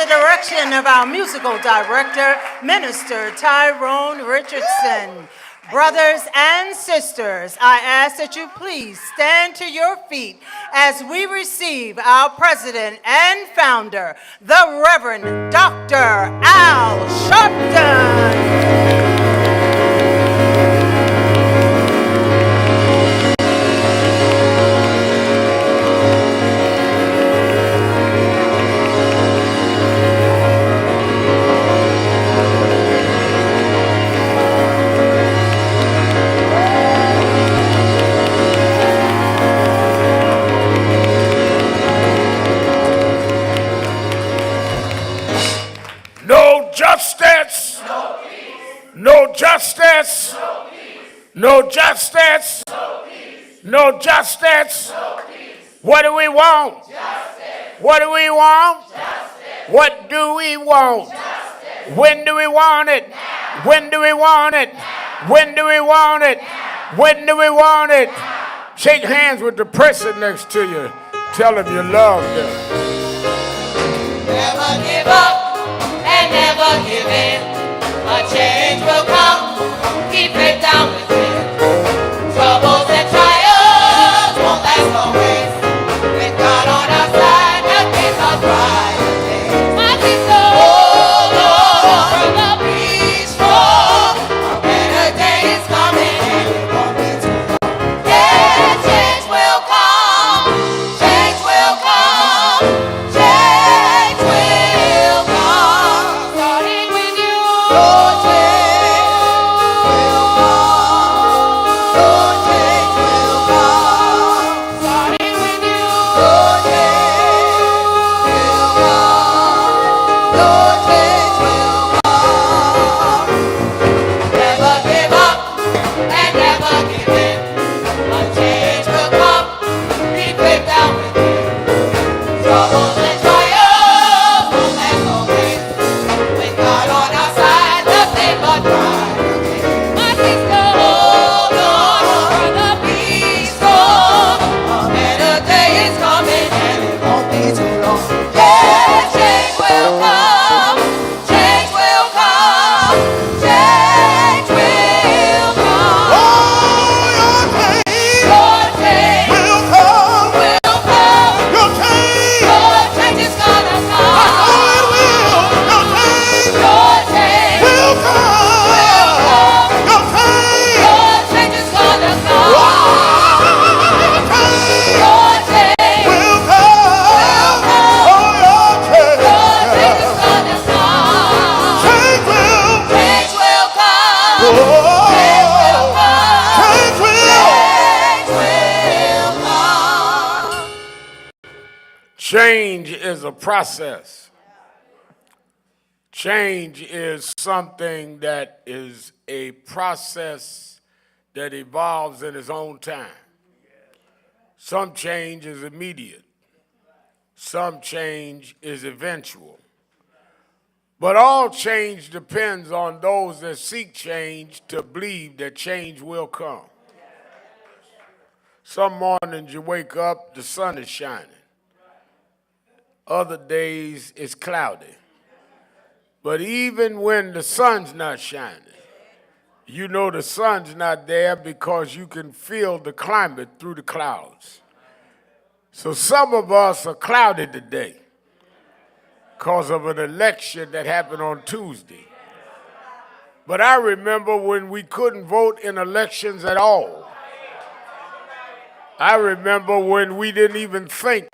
[SPEAKER 1] the direction of our musical director, Minister Tyrone Richardson. Brothers and sisters, I ask that you please stand to your feet as we receive our president and founder, the Reverend Dr. Al Sharpton.
[SPEAKER 16] No justice. No peace. No justice. No peace. No justice. No peace. No justice. No peace. What do we want? Justice. What do we want? Justice. What do we want? Justice. When do we want it? Now. When do we want it? Now. When do we want it? Now. When do we want it? Now. Shake hands with the person next to you. Tell them you love them.
[SPEAKER 2] Never give up. Never give in, a change will come, keep it down within. Troubles and trials won't last always. With God on our side, nothing's a brighter day. My people, hold on, brother, be strong. A better day is coming and it won't be too long. Yeah, change will come, change will come, change will come.
[SPEAKER 16] Change is a process. Change is something that is a process that evolves in its own time. Some change is immediate. Some change is eventual. But all change depends on those that seek change to believe that change will come. Some mornings you wake up, the sun is shining. Other days it's cloudy. But even when the sun's not shining, you know the sun's not there because you can feel the climate through the clouds. So some of us are clouded today because of an election that happened on Tuesday. But I remember when we couldn't vote in elections at all. I remember when we didn't even think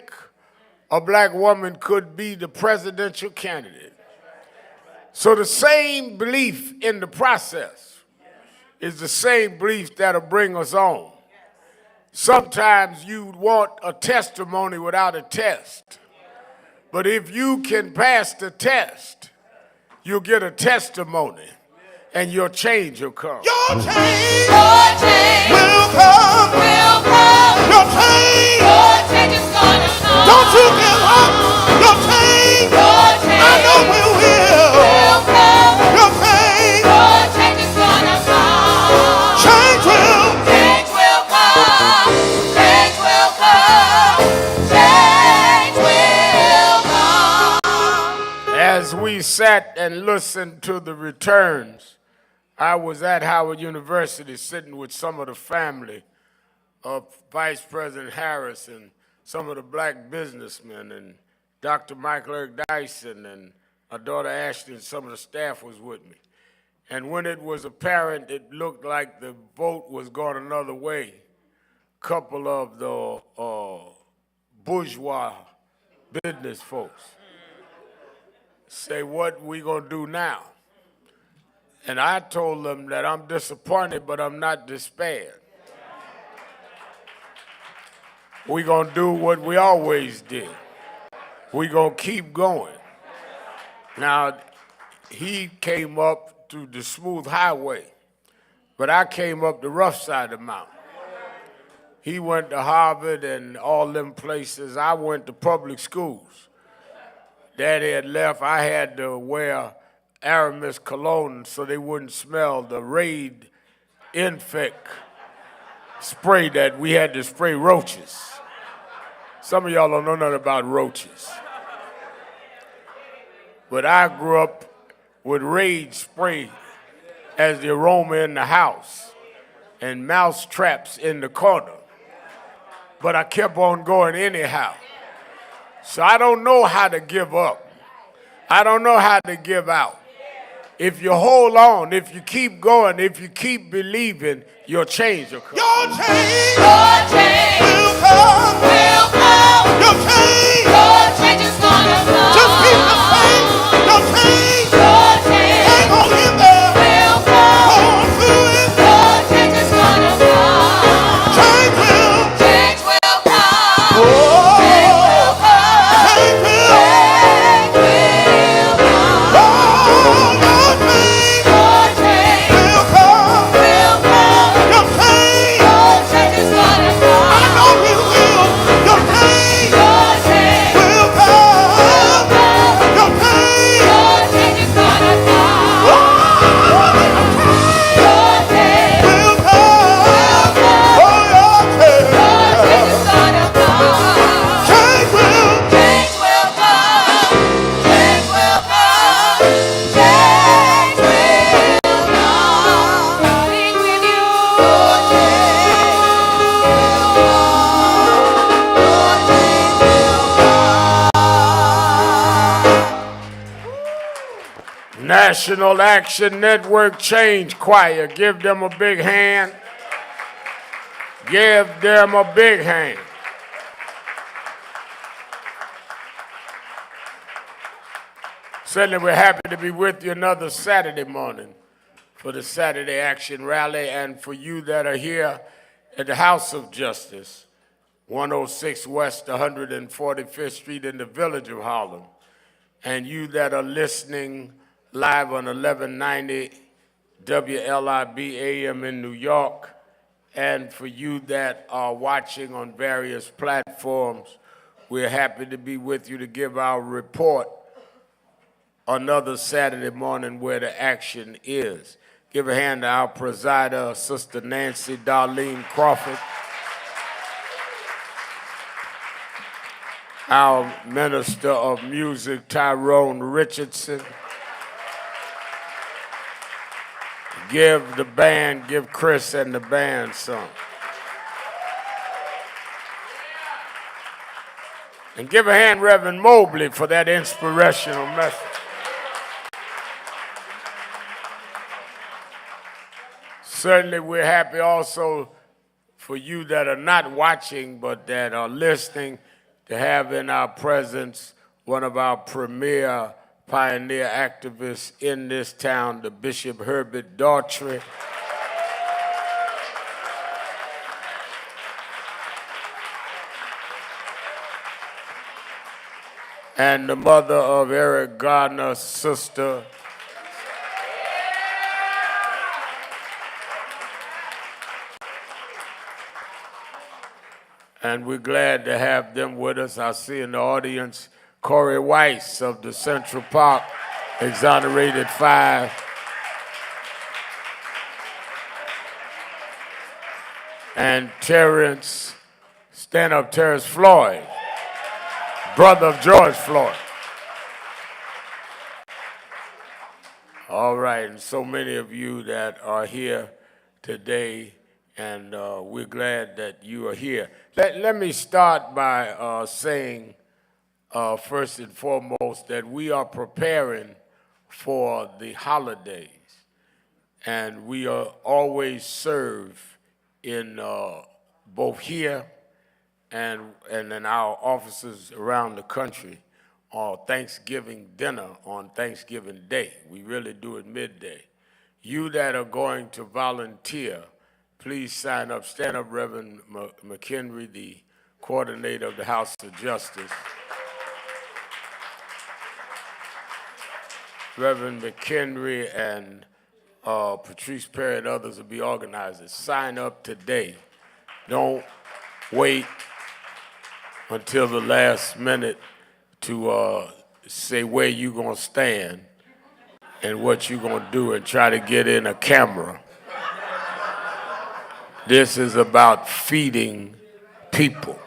[SPEAKER 16] a black woman could be the presidential candidate. So the same belief in the process is the same belief that'll bring us on. Sometimes you want a testimony without a test. But if you can pass the test, you'll get a testimony and your change will come.
[SPEAKER 2] Your change will come. Your change is gonna come. Don't you give up. Your change, I know we will come. Your change is gonna come. Change will come. Change will come. Change will come.
[SPEAKER 16] sat and listened to the returns. I was at Howard University sitting with some of the family of Vice President Harris and some of the black businessmen, and Dr. Michael Eric Dyson and my daughter Ashley and some of the staff was with me. And when it was apparent, it looked like the vote was going another way. A couple of the bourgeois business folks say, what we gonna do now? And I told them that I'm disappointed, but I'm not despaired. We gonna do what we always did. We gonna keep going. Now, he came up through the smooth highway, but I came up the rough side of the mountain. He went to Harvard and all them places. I went to public schools. Daddy had left. I had to wear Aramis cologne so they wouldn't smell the Raid Infect spray that we had to spray roaches. Some of y'all don't know nothing about roaches. But I grew up with Raid spray as the aroma in the house and mouse traps in the corner. But I kept on going anyhow. So I don't know how to give up. I don't know how to give out. If you hold on, if you keep going, if you keep believing, your change will come. Your change will come. Your change is gonna come. Just keep the faith. Your change hang on in there. Will come. Hold through it. Your change is gonna come. Change will come. Oh, change will come. Change will come. National Action Network Change Choir. Give them a big hand. Give them a big hand. Certainly we're happy to be with you another Saturday morning for the Saturday Action Rally, and for you that are here at the House of Justice, 106 West 145th Street in the village of Harlem, and you that are listening live on 1190 WLIB AM in New York, and for you that are watching on various platforms, we're happy to be with you to give our report another Saturday morning where the action is. Give a hand to our presider, Sister Nancy Darlene Crawford, our Minister of Music, Tyrone Richardson. Give the band, give Chris and the band some. And give a hand, Reverend Mobley, for that inspirational message. Certainly we're happy also for you that are not watching but that are listening to have in our presence one of our premier pioneer activists in this town, the Bishop Herbert Daughtry. And the mother of Eric Gardner's sister, and we're glad to have them with us. I see in the audience Corey Weiss of the Central Park, exonerated 5. And Terrence, stand up, Terrence Floyd, brother of George Floyd. All right, and so many of you that are here today, and we're glad that you are here. Let me start by saying, first and foremost, that we are preparing for the holidays, and we are always served in both here and in our offices around the country Thanksgiving dinner on Thanksgiving Day. We really do it midday. You that are going to volunteer, please sign up. Stand up, Reverend McHenry, the coordinator of the House of Justice. Reverend McHenry and Patrice Perry and others will be organizers. Sign up today. Don't wait until the last minute to say where you're going to stand and what you're going to do and try to get in a camera. This is about feeding people.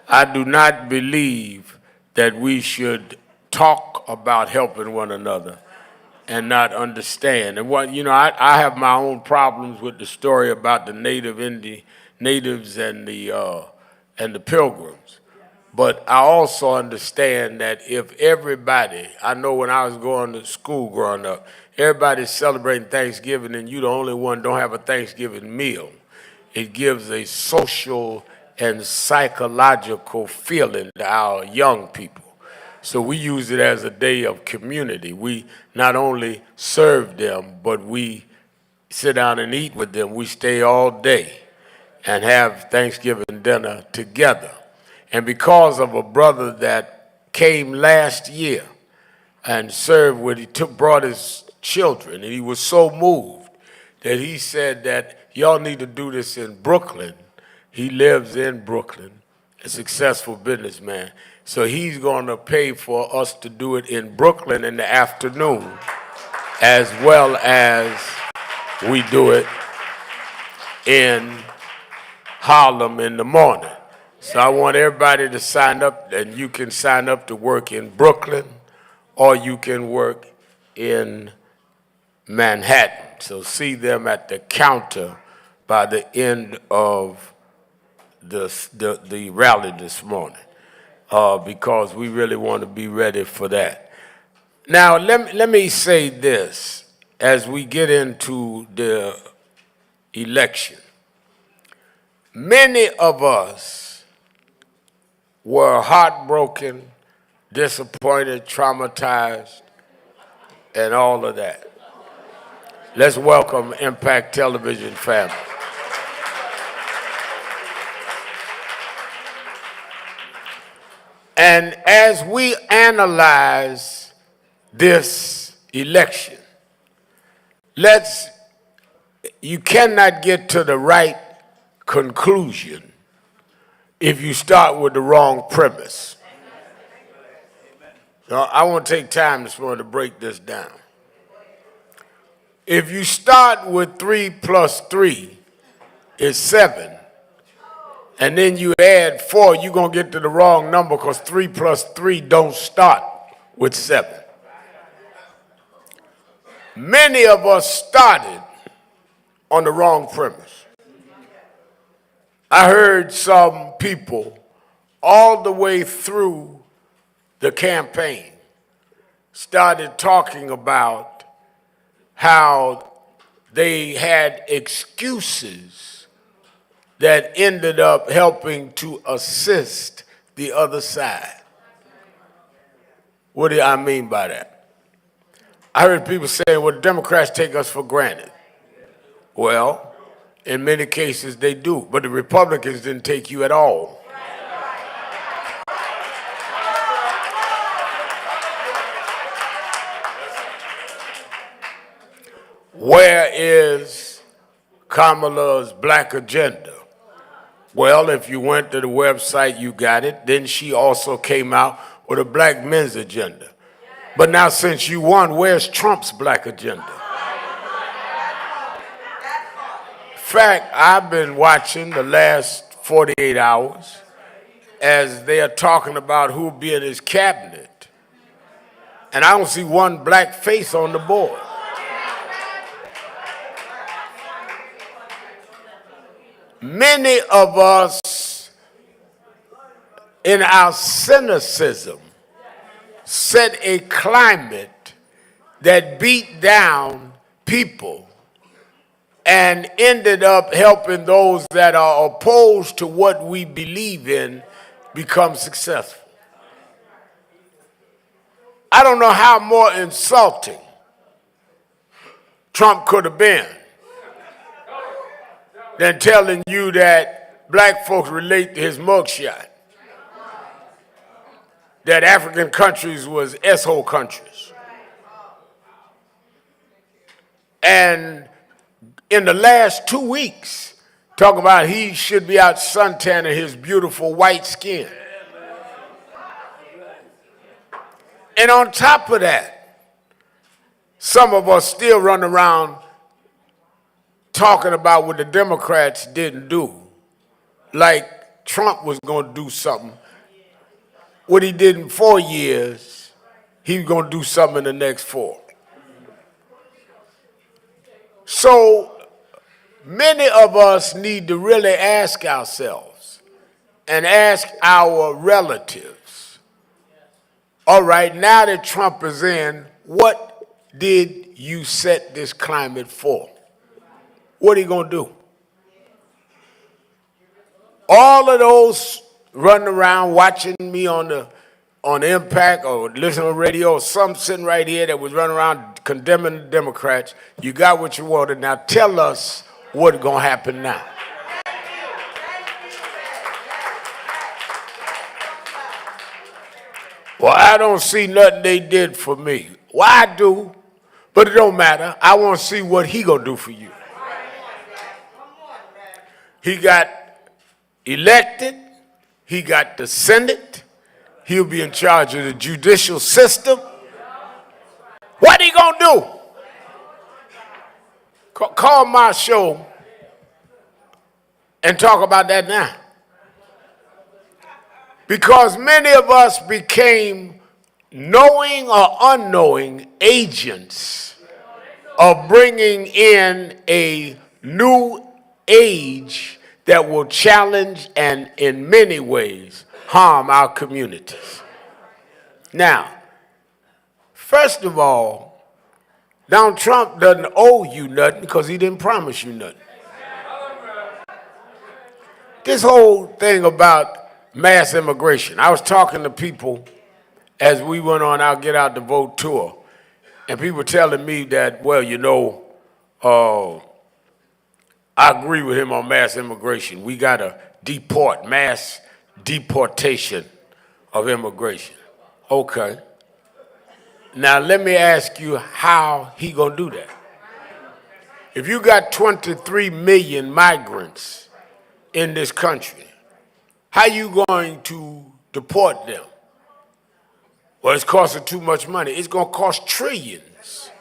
[SPEAKER 16] I do not believe that we should talk about helping one another and not understand. And I have my own problems with the story about the natives and the pilgrims. But I also understand that if everybody, I know when I was going to school growing up, everybody's celebrating Thanksgiving and you the only one don't have a Thanksgiving meal. It gives a social and psychological feeling to our young people. So we use it as a day of community. We not only serve them, but we sit down and eat with them. We stay all day and have Thanksgiving dinner together. And because of a brother that came last year and served with, brought his children, and he was so moved that he said that y'all need to do this in Brooklyn. He lives in Brooklyn, a successful businessman. So he's going to pay for us to do it in Brooklyn in the afternoon, as well as we do it in Harlem in the morning. So I want everybody to sign up, and you can sign up to work in Brooklyn, or you can work in Manhattan. So see them at the counter by the end of the rally this morning, because we really want to be ready for that. Now, let me say this as we get into the election. Many of us were heartbroken, disappointed, traumatized, and all of that. Let's welcome Impact Television family. And as we analyze this election, you cannot get to the right conclusion if you start with the wrong premise. So I want to take time this morning to break this down. If you start with 3 plus 3 is 7, and then you add 4, you're going to get to the wrong number because 3 plus 3 don't start with 7. Many of us started on the wrong premise. I heard some people all the way through the campaign started talking about how they had excuses that ended up helping to assist the other side. What do I mean by that? I heard people saying, well, the Democrats take us for granted. Well, in many cases they do, but the Republicans didn't take you at all. Where is Kamala's black agenda? Well, if you went to the website, you got it. Then she also came out with a black men's agenda. But now since you won, where's Trump's black agenda? In fact, I've been watching the last 48 hours as they are talking about who'll be in his cabinet. And I don't see one black face on the board. many of us in our cynicism set a climate that beat down people and ended up helping those that are opposed to what we believe in become successful. I don't know how more insulting Trump could have been than telling you that black folks relate to his mugshot, that African countries was S-hole countries. And in the last 2 weeks, talking about he should be out suntanning his beautiful white skin. And on top of that, some of us still run around talking about what the Democrats didn't do, like Trump was going to do something. What he did in 4 years, he's going to do something in the next 4. So many of us need to really ask ourselves and ask our relatives, all right, now that Trump is in, what did you set this climate for? What are you going to do? All of those running around watching me on Impact or listening on radio, or some sitting right here that was running around condemning the Democrats, you got what you wanted. Now tell us what's going to happen now. Well, I don't see nothing they did for me. Well, I do, but it don't matter. I want to see what he going to do for you. He got elected. He got the Senate. He'll be in charge of the judicial system. What he going to do? Call my show and talk about that now. Because many of us became knowing or unknowing agents of bringing in a new age that will challenge and in many ways harm our communities. Now, first of all, Donald Trump doesn't owe you nothing because he didn't promise you nothing. This whole thing about mass immigration. I was talking to people as we went on our Get Out the Vote tour, and people were telling me that, well, you know, I agree with him on mass immigration. We got to deport, mass deportation of immigration. Okay. Now let me ask you how he gonna do that. If you got 23 million migrants in this country, how you going to deport them? Well, it's costing too much money. It's going to cost trillions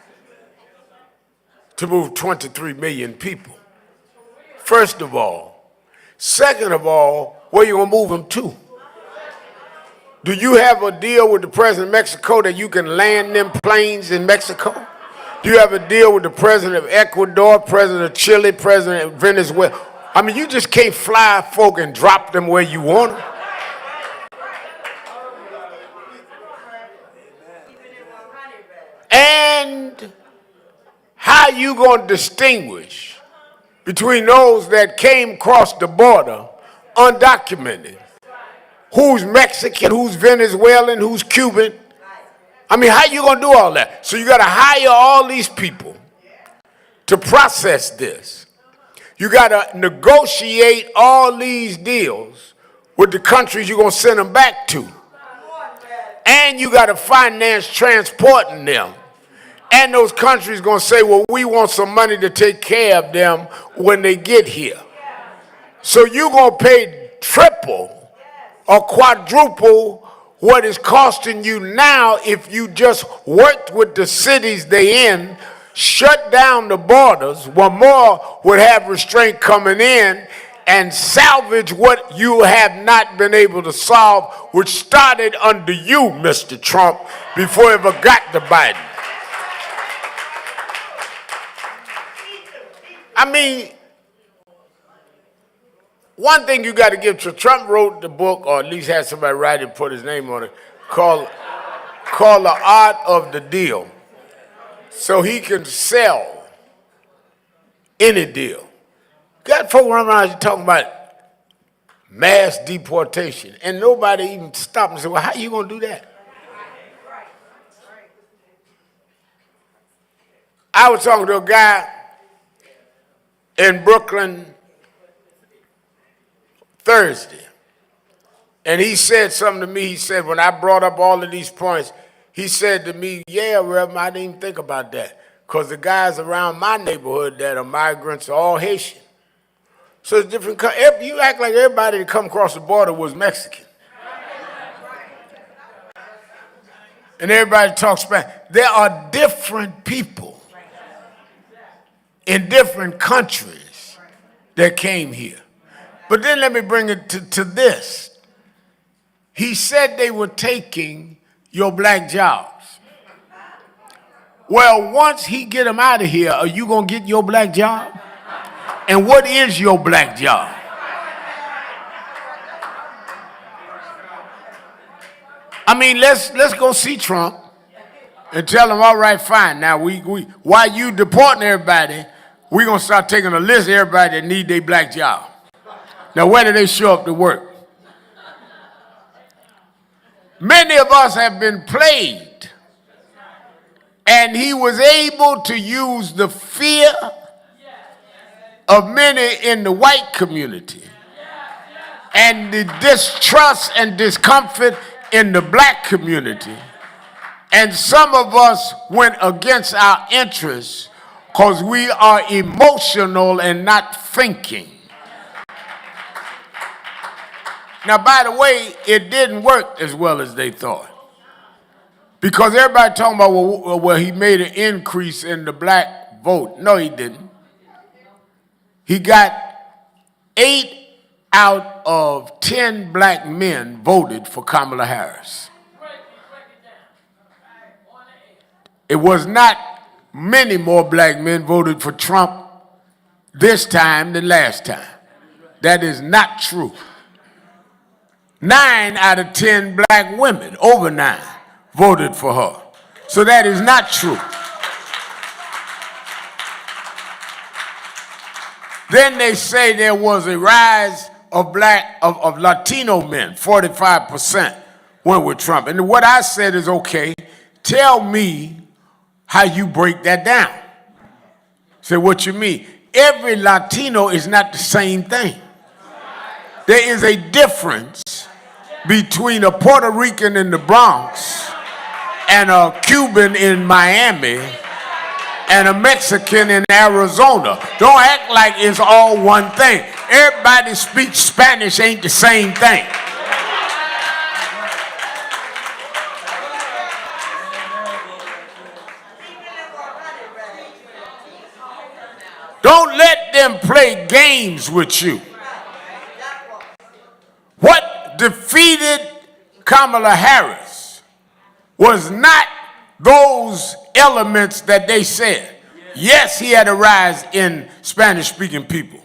[SPEAKER 16] to move 23 million people. First of all. Second of all, where you going to move them to? Do you have a deal with the president of Mexico that you can land them planes in Mexico? Do you have a deal with the president of Ecuador, president of Chile, president of Venezuela? I mean, you just can't fly folk and drop them where you want them. And how you going to distinguish between those that came across the border undocumented? Who's Mexican, who's Venezuelan, who's Cuban? I mean, how you going to do all that? So you got to hire all these people to process this. You got to negotiate all these deals with the countries you're going to send them back to. And you got to finance transporting them. And those countries going to say, well, we want some money to take care of them when they get here. So you're going to pay triple or quadruple what it's costing you now if you just worked with the cities they in, shut down the borders, where more would have restraint coming in, and salvage what you have not been able to solve, which started under you, Mr. Trump, before it ever got to Biden. I mean, one thing you got to give to Trump wrote the book, or at least had somebody write it and put his name on it, called The Art of the Deal. So he can sell any deal. Got folk running around here talking about mass deportation, and nobody even stopped and said, well, how you going to do that? I was talking to a guy in Brooklyn Thursday, and he said something to me. He said, when I brought up all of these points, he said to me, yeah, Reverend, I didn't even think about that, because the guys around my neighborhood that are migrants are all Haitian. So it's different. You act like everybody that come across the border was Mexican. And everybody talks Spanish. There are different people in different countries that came here. But then let me bring it to this. He said they were taking your black jobs. Well, once he get them out of here, are you going to get your black job? And what is your black job? I mean, let's go see Trump and tell him, all right, fine. Now, while you deporting everybody, we're going to start taking a list of everybody that need their black job. Now, where do they show up to work? Many of us have been played, and he was able to use the fear of many in the white community and the distrust and discomfort in the black community. And some of us went against our interests because we are emotional and not thinking. Now, by the way, it didn't work as well as they thought. Because everybody talking about, well, he made an increase in the black vote. No, he didn't. He got 8 out of 10 black men voted for Kamala Harris. It was not many more black men voted for Trump this time than last time. That is not true. 9 out of 10 black women, over 9, voted for her. So that is not true. Then they say there was a rise of Latino men, 45% went with Trump. And what I said is, okay, tell me how you break that down. Say, what you mean? Every Latino is not the same thing. There is a difference between a Puerto Rican in the Bronx and a Cuban in Miami and a Mexican in Arizona. Don't act like it's all one thing. Everybody speaks Spanish ain't the same thing. Don't let them play games with you. What defeated Kamala Harris was not those elements that they said. Yes, he had a rise in Spanish-speaking people.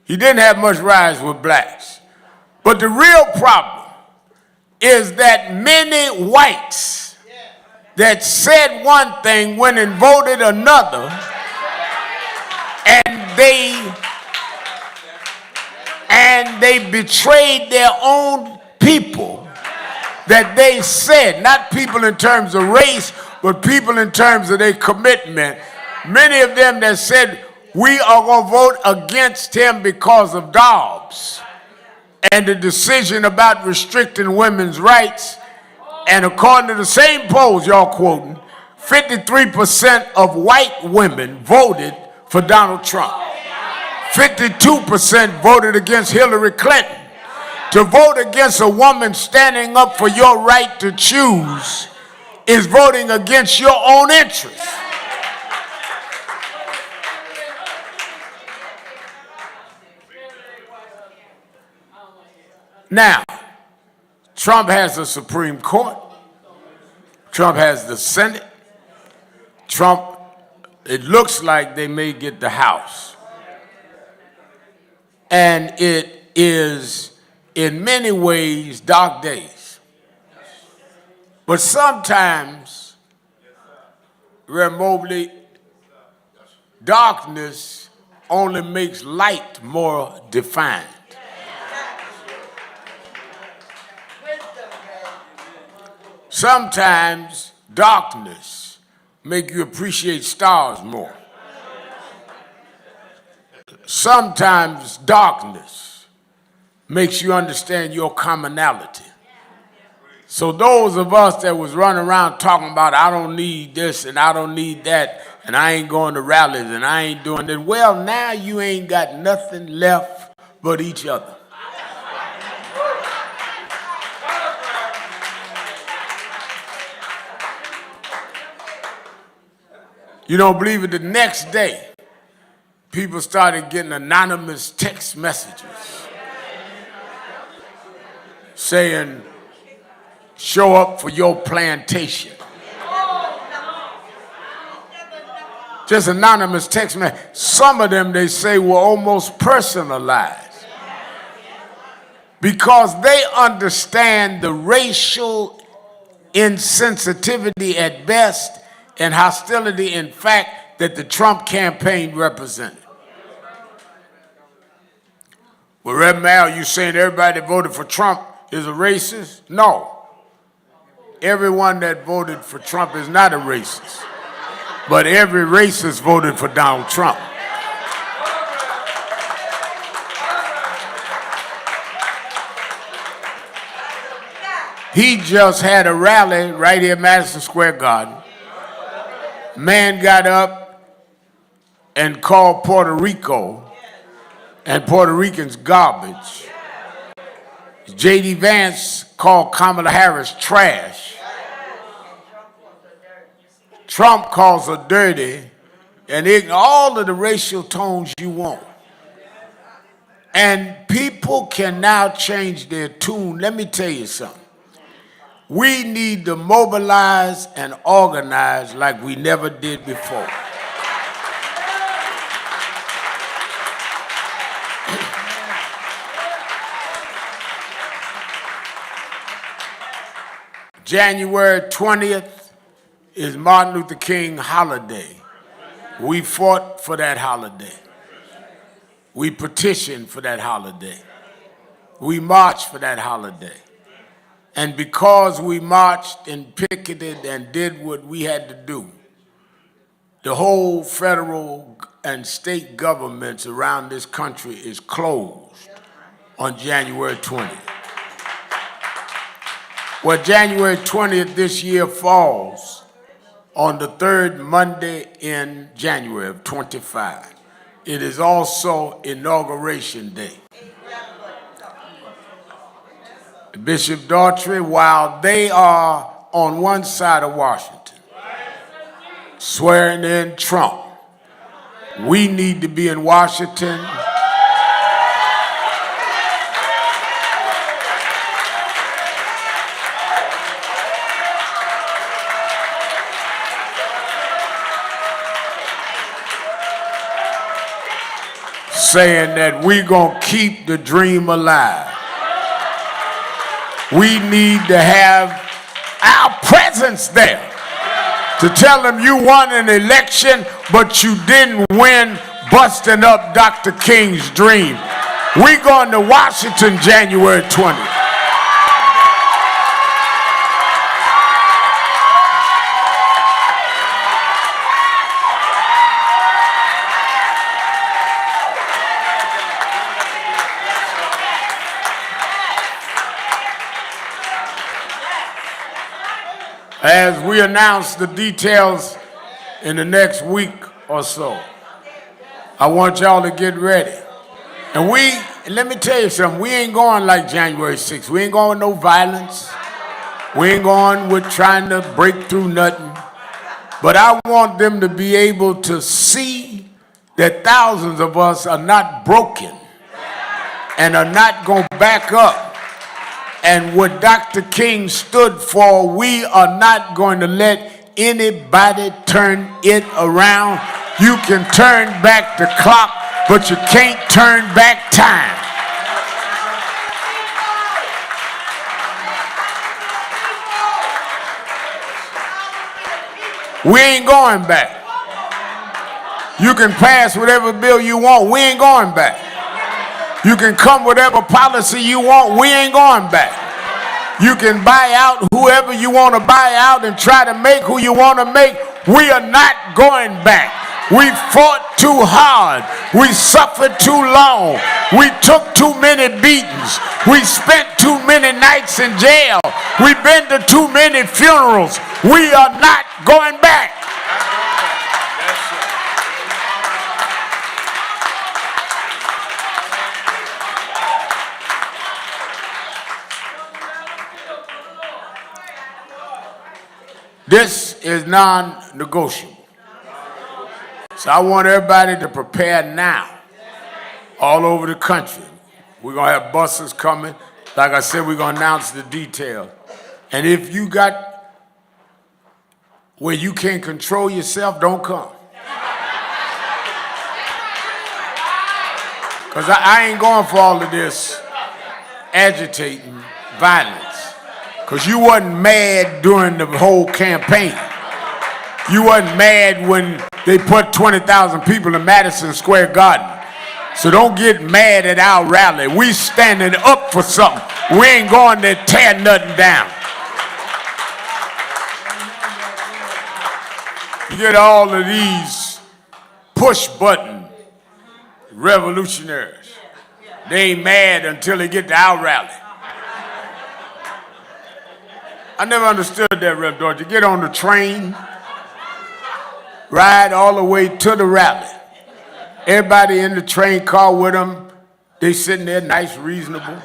[SPEAKER 16] He didn't have much rise with blacks. But the real problem is that many whites that said one thing went and voted another, and they betrayed their own people that they said, not people in terms of race, but people in terms of their commitment. Many of them that said, we are going to vote against him because of Dobbs and the decision about restricting women's rights. And according to the same polls y'all quoting, 53% of white women voted for Donald Trump. 52% voted against Hillary Clinton. To vote against a woman standing up for your right to choose is voting against your own interests. Now, Trump has the Supreme Court. Trump has the Senate. Trump, it looks like they may get the House. And it is in many ways dark days. But sometimes, Reverend Mobley, darkness only makes light more defined. Sometimes darkness make you appreciate stars more. Sometimes darkness makes you understand your commonality. So those of us that was running around talking about, I don't need this and I don't need that, and I ain't going to rallies and I ain't doing that, well, now you ain't got nothing left but each other. You don't believe it, the next day, people started getting anonymous text messages saying, show up for your plantation. Just anonymous text messages. Some of them, they say, were almost personalized because they understand the racial insensitivity at best and hostility, in fact, that the Trump campaign represented. Well, Reverend Al, you saying everybody that voted for Trump is a racist? No. Everyone that voted for Trump is not a racist. But every racist voted for Donald Trump. He just had a rally right here at Madison Square Garden. Man got up and called Puerto Rico and Puerto Ricans garbage. J.D. Vance called Kamala Harris trash. Trump calls her dirty, and all of the racial tones you want. And people can now change their tune. Let me tell you something. We need to mobilize and organize like we never did before. January 20th is Martin Luther King holiday. We fought for that holiday. We petitioned for that holiday. We marched for that holiday. And because we marched and picketed and did what we had to do, the whole federal and state governments around this country is closed on January 20th. Well, January 20th this year falls on the third Monday in January of 25. It is also Inauguration Day. Bishop Daughtry, while they are on one side of Washington, swearing in Trump, we need to be in Washington saying that we're going to keep the dream alive. We need to have our presence there to tell them you won an election, but you didn't win busting up Dr. King's dream. We're going to Washington January 20th. As we announce the details in the next week or so, I want y'all to get ready. And let me tell you something, we ain't going like January 6th. We ain't going with no violence. We ain't going with trying to break through nothing. But I want them to be able to see that thousands of us are not broken and are not going to back up. And what Dr. King stood for, we are not going to let anybody turn it around. You can turn back the clock, but you can't turn back time. We ain't going back. You can pass whatever bill you want. We ain't going back. You can come whatever policy you want. We ain't going back. You can buy out whoever you want to buy out and try to make who you want to make. We are not going back. We fought too hard. We suffered too long. We took too many beatings. We spent too many nights in jail. We've been to too many funerals. We are not going back. This is non-negotiable. So I want everybody to prepare now, all over the country. We're going to have buses coming. Like I said, we're going to announce the details. And if you got where you can't control yourself, don't come. Because I ain't going for all of this agitating violence. Because you wasn't mad during the whole campaign. You wasn't mad when they put 20,000 people in Madison Square Garden. So don't get mad at our rally. We standing up for something. We ain't going to tear nothing down. You get all of these push-button revolutionaries. They ain't mad until they get to our rally. I never understood that, Rev. George. You get on the train, ride all the way to the rally. Everybody in the train car with them, they sitting there nice, reasonable.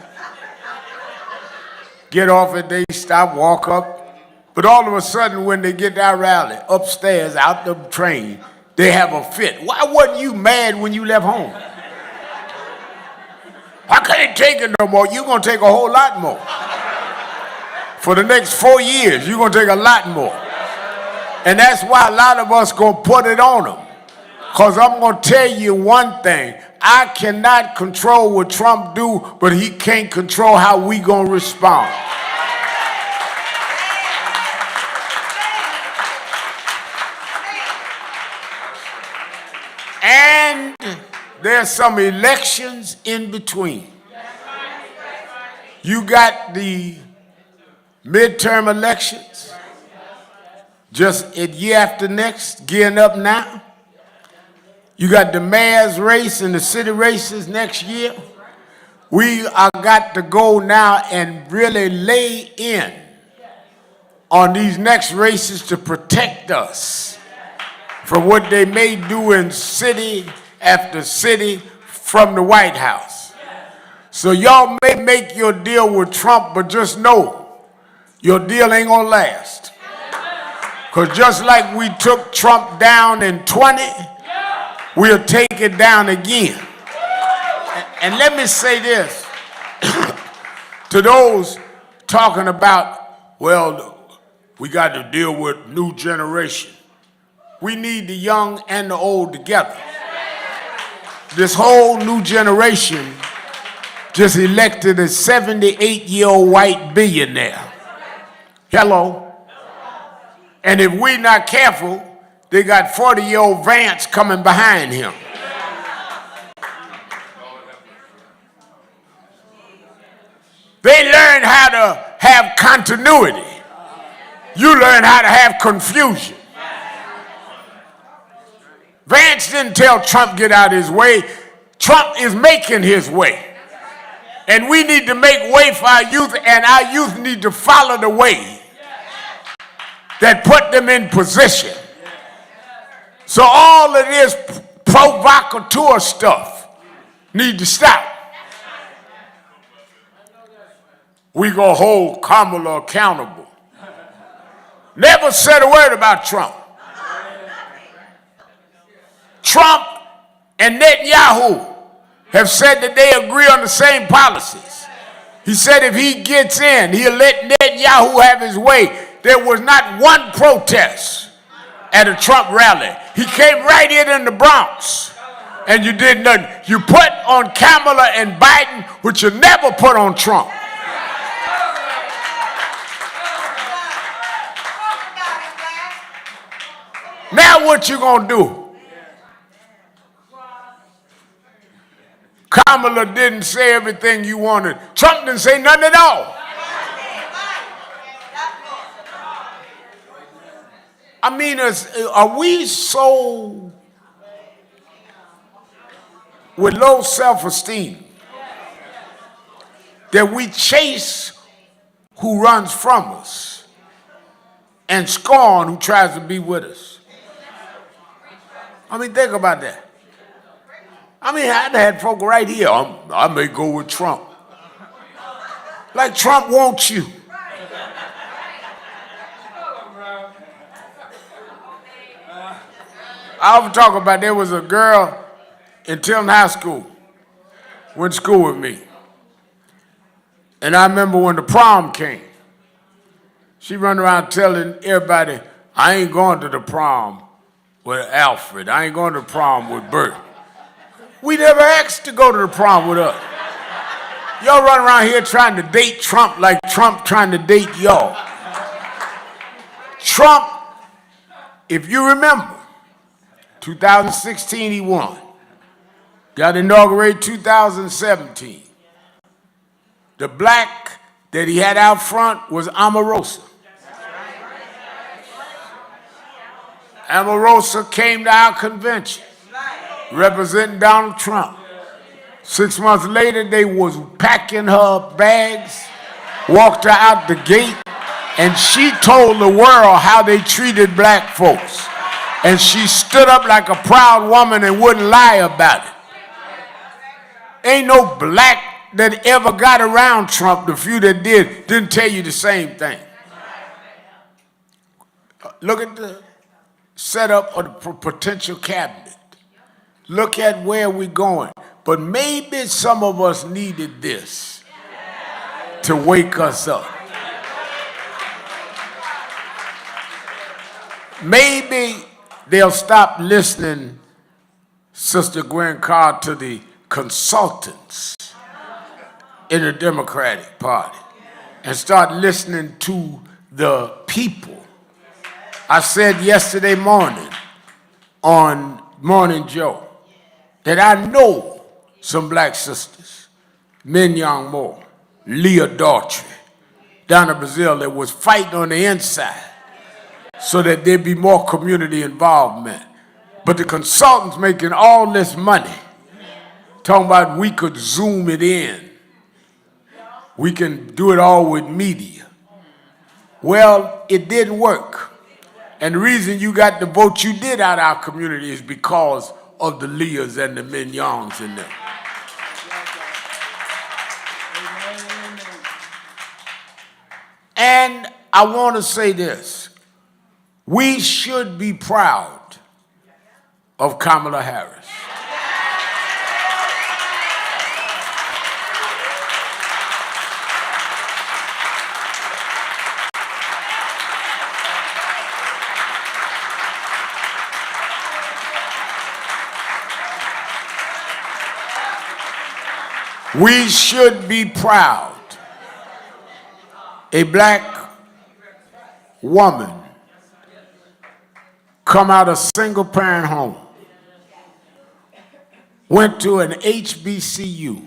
[SPEAKER 16] Get off it, they stop, walk up. But all of a sudden, when they get to our rally, upstairs, out the train, they have a fit. Why wasn't you mad when you left home? I can't take it no more. You're going to take a whole lot more. For the next 4 years, you're going to take a lot more. And that's why a lot of us going to put it on them. Because I'm going to tell you one thing. I cannot control what Trump do, but he can't control how we going to respond. And there's some elections in between. You got the midterm elections, just a year after next, gearing up now. You got the mayor's race and the city races next year. We are got to go now and really lay in on these next races to protect us from what they may do in city after city from the White House. So y'all may make your deal with Trump, but just know your deal ain't gonna last. Because just like we took Trump down in 20, we'll take it down again. And let me say this to those talking about, well, we got to deal with new generation. We need the young and the old together. This whole new generation just elected a 78-year-old white billionaire. Hello. And if we're not careful, they got 40-year-old Vance coming behind him. They learn how to have continuity. You learn how to have confusion. Vance didn't tell Trump get out his way. Trump is making his way. And we need to make way for our youth, and our youth need to follow the way that put them in position. So all of this provocateur stuff need to stop. We gonna hold Kamala accountable. Never said a word about Trump. Trump and Netanyahu have said that they agree on the same policies. He said if he gets in, he'll let Netanyahu have his way. There was not one protest at a Trump rally. He came right in the Bronx, and you did nothing. You put on Kamala and Biden, which you never put on Trump. Now what you gonna do? Kamala didn't say everything you wanted. Trump didn't say nothing at all. I mean, are we so with low self-esteem that we chase who runs from us and scorn who tries to be with us? I mean, think about that. I mean, I had folk right here. I may go with Trump. Like Trump wants you. I often talk about there was a girl in Tilton High School, went to school with me. And I remember when the prom came, she run around telling everybody, I ain't going to the prom with Alfred. I ain't going to the prom with Bert. We never asked to go to the prom with us. Y'all run around here trying to date Trump like Trump trying to date y'all. Trump, if you remember, 2016 he won. Got inaugurated 2017. The black that he had out front was Omarosa. Omarosa came to our convention representing Donald Trump. 6 months later, they was packing her bags, walked her out the gate, and she told the world how they treated black folks. And she stood up like a proud woman and wouldn't lie about it. Ain't no black that ever got around Trump. The few that did didn't tell you the same thing. Look at the setup of the potential cabinet. Look at where we're going. But maybe some of us needed this to wake us up. Maybe they'll stop listening, Sister Gwen Carr, to the consultants in the Democratic Party and start listening to the people. I said yesterday morning on Morning Joe that I know some black sisters, Mignon Moore, Leah Daughtry, down in Brazil, that was fighting on the inside so that there'd be more community involvement. But the consultants making all this money, talking about we could zoom it in. We can do it all with media. Well, it didn't work. And the reason you got the vote you did out of our community is because of the Leahs and the Mignons in them. And I want to say this. We should be proud of Kamala Harris. We should be proud. A black woman come out of single-parent home, went to an HBCU,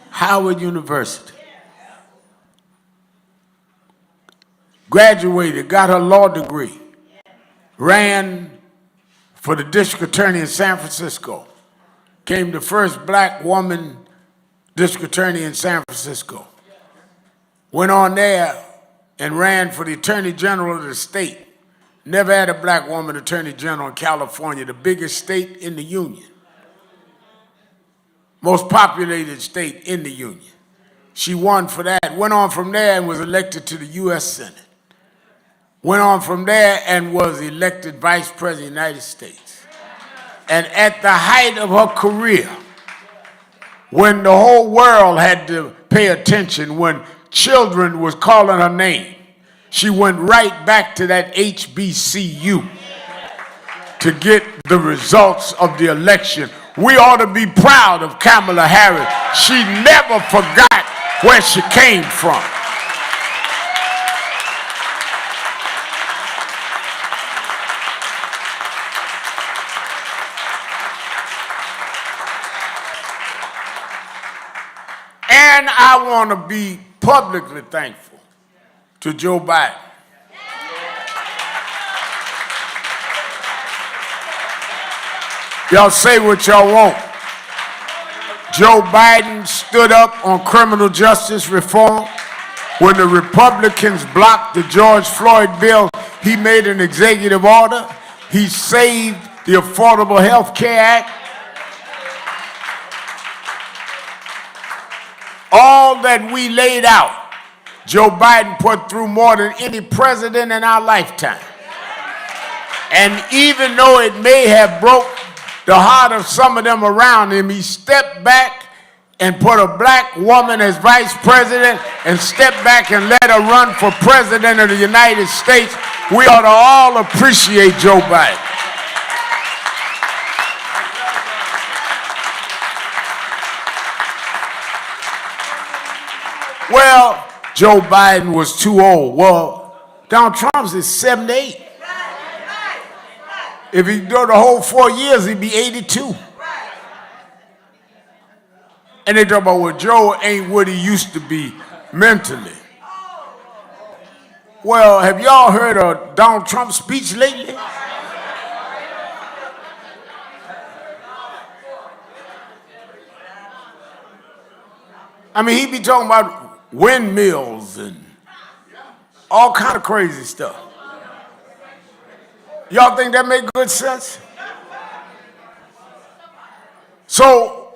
[SPEAKER 16] Howard University, graduated, got her law degree, ran for the district attorney in San Francisco, became the first black woman district attorney in San Francisco, went on there and ran for the attorney general of the state. Never had a black woman attorney general in California, the biggest state in the union. Most populated state in the union. She won for that, went on from there and was elected to the U.S. Senate. Went on from there and was elected Vice President of the United States. And at the height of her career, when the whole world had to pay attention, when children was calling her name, she went right back to that HBCU to get the results of the election. We ought to be proud of Kamala Harris. She never forgot where she came from. And I want to be publicly thankful to Joe Biden. Y'all say what y'all want. Joe Biden stood up on criminal justice reform. When the Republicans blocked the George Floyd bill, he made an executive order. He saved the Affordable Health Care Act. All that we laid out, Joe Biden put through more than any president in our lifetime. And even though it may have broke the heart of some of them around him, he stepped back and put a black woman as vice president and stepped back and let her run for president of the United States. We ought to all appreciate Joe Biden. Well, Joe Biden was too old. Well, Donald Trump's is 78. If he do the whole 4 years, he'd be 82. And they talk about, well, Joe ain't what he used to be mentally. Well, have y'all heard of Donald Trump's speech lately? I mean, he be talking about windmills and all kind of crazy stuff. Y'all think that make good sense? So,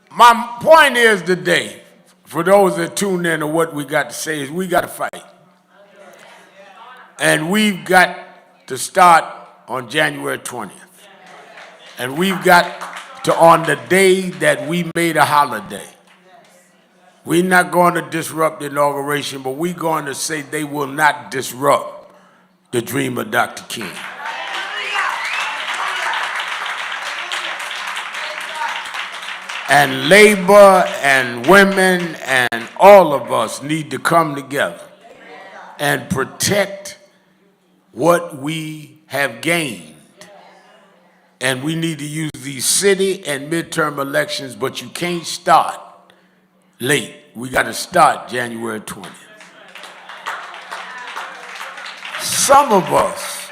[SPEAKER 16] my point is today, for those that tune in to what we got to say, is we got to fight. And we've got to start on January 20th. And we've got to, on the day that we made a holiday, we're not going to disrupt the inauguration, but we're going to say they will not disrupt the dream of Dr. King. And labor and women and all of us need to come together and protect what we have gained. And we need to use these city and midterm elections, but you can't start late. We got to start January 20th. Some of us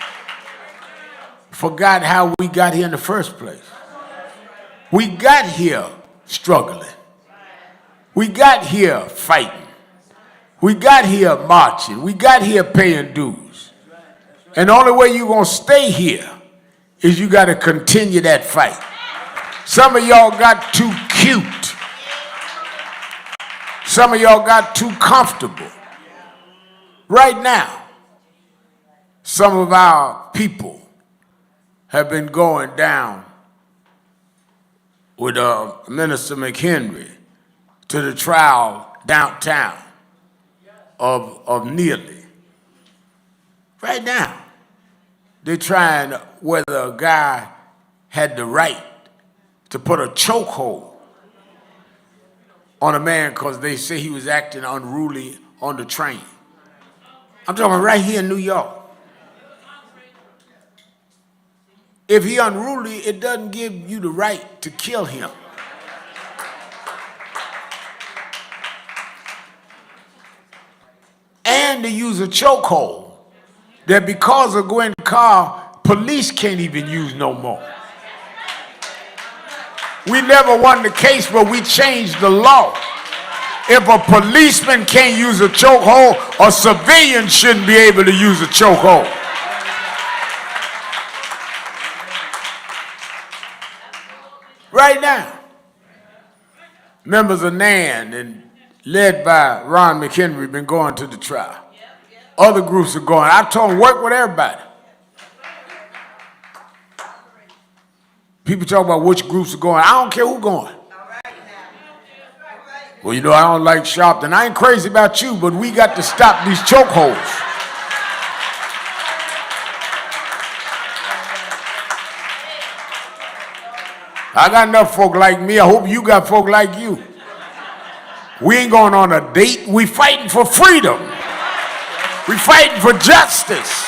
[SPEAKER 16] forgot how we got here in the first place. We got here struggling. We got here fighting. We got here marching. We got here paying dues. And the only way you're going to stay here is you got to continue that fight. Some of y'all got too cute. Some of y'all got too comfortable. Right now, some of our people have been going down with Minister McHenry to the trial downtown of Neely. Right now, they're trying whether a guy had the right to put a chokehold on a man because they say he was acting unruly on the train. I'm talking right here in New York. If he unruly, it doesn't give you the right to kill him. And to use a chokehold that because of Gwen Carr, police can't even use no more. We never won the case, but we changed the law. If a policeman can't use a chokehold, a civilian shouldn't be able to use a chokehold. Right now, members of NAN and led by Ron McHenry been going to the trial. Other groups are going. I told them work with everybody. People talk about which groups are going. I don't care who's going. Well, you know, I don't like Sharpton. I ain't crazy about you, but we got to stop these chokeholds. I got enough folk like me. I hope you got folk like you. We ain't going on a date. We fighting for freedom. We fighting for justice.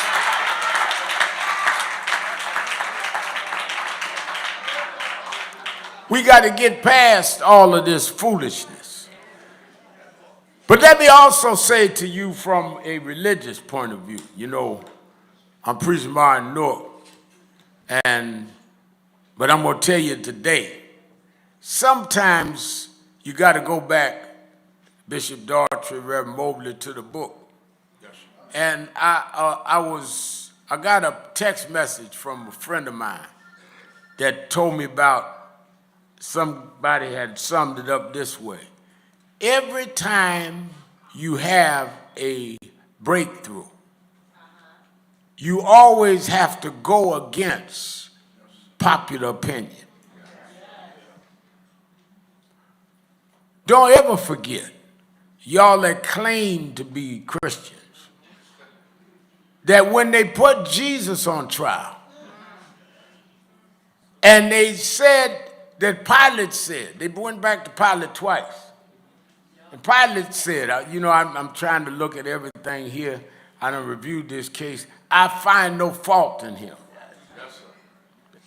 [SPEAKER 16] We got to get past all of this foolishness. But let me also say to you from a religious point of view, you know, I'm preaching Martin North, but I'm going to tell you today, sometimes you got to go back, Bishop Daughtry, Reverend Mobley, to the book. And I got a text message from a friend of mine that told me about, somebody had summed it up this way. Every time you have a breakthrough, you always have to go against popular opinion. Don't ever forget, y'all that claim to be Christians, that when they put Jesus on trial, and they said that Pilate said, they went back to Pilate twice, and Pilate said, you know, I'm trying to look at everything here, I done reviewed this case, I find no fault in him.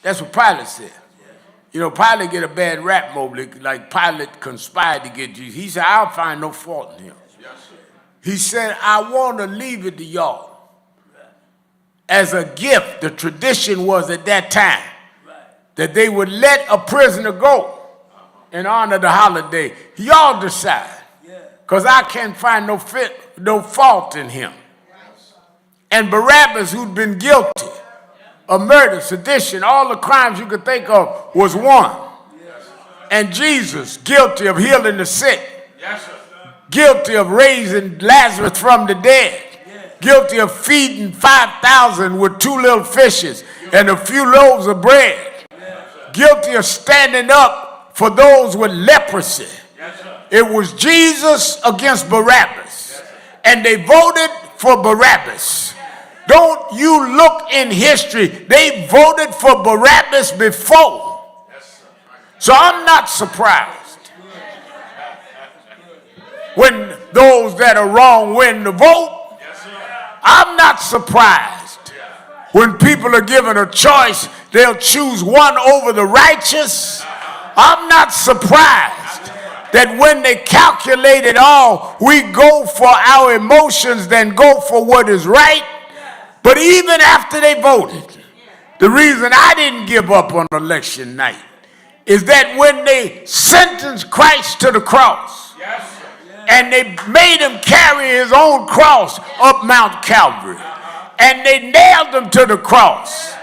[SPEAKER 16] That's what Pilate said. You know, Pilate get a bad rap, Mobley, like Pilate conspired to get Jesus. He said, I'll find no fault in him. He said, I want to leave it to y'all as a gift. The tradition was at that time that they would let a prisoner go in honor of the holiday. Y'all decide, because I can't find no fault in him. And Barabbas, who'd been guilty of murder, sedition, all the crimes you could think of, was one. And Jesus, guilty of healing the sick, guilty of raising Lazarus from the dead, guilty of feeding 5,000 with 2 little fishes and a few loaves of bread, guilty of standing up for those with leprosy. It was Jesus against Barabbas, and they voted for Barabbas. Don't you look in history, they voted for Barabbas before. So I'm not surprised when those that are wrong win the vote. I'm not surprised when people are given a choice, they'll choose one over the righteous. I'm not surprised that when they calculate it all, we go for our emotions than go for what is right. But even after they voted, the reason I didn't give up on election night is that when they sentenced Christ to the cross, and they made him carry his own cross up Mount Calvary, and they nailed him to the cross,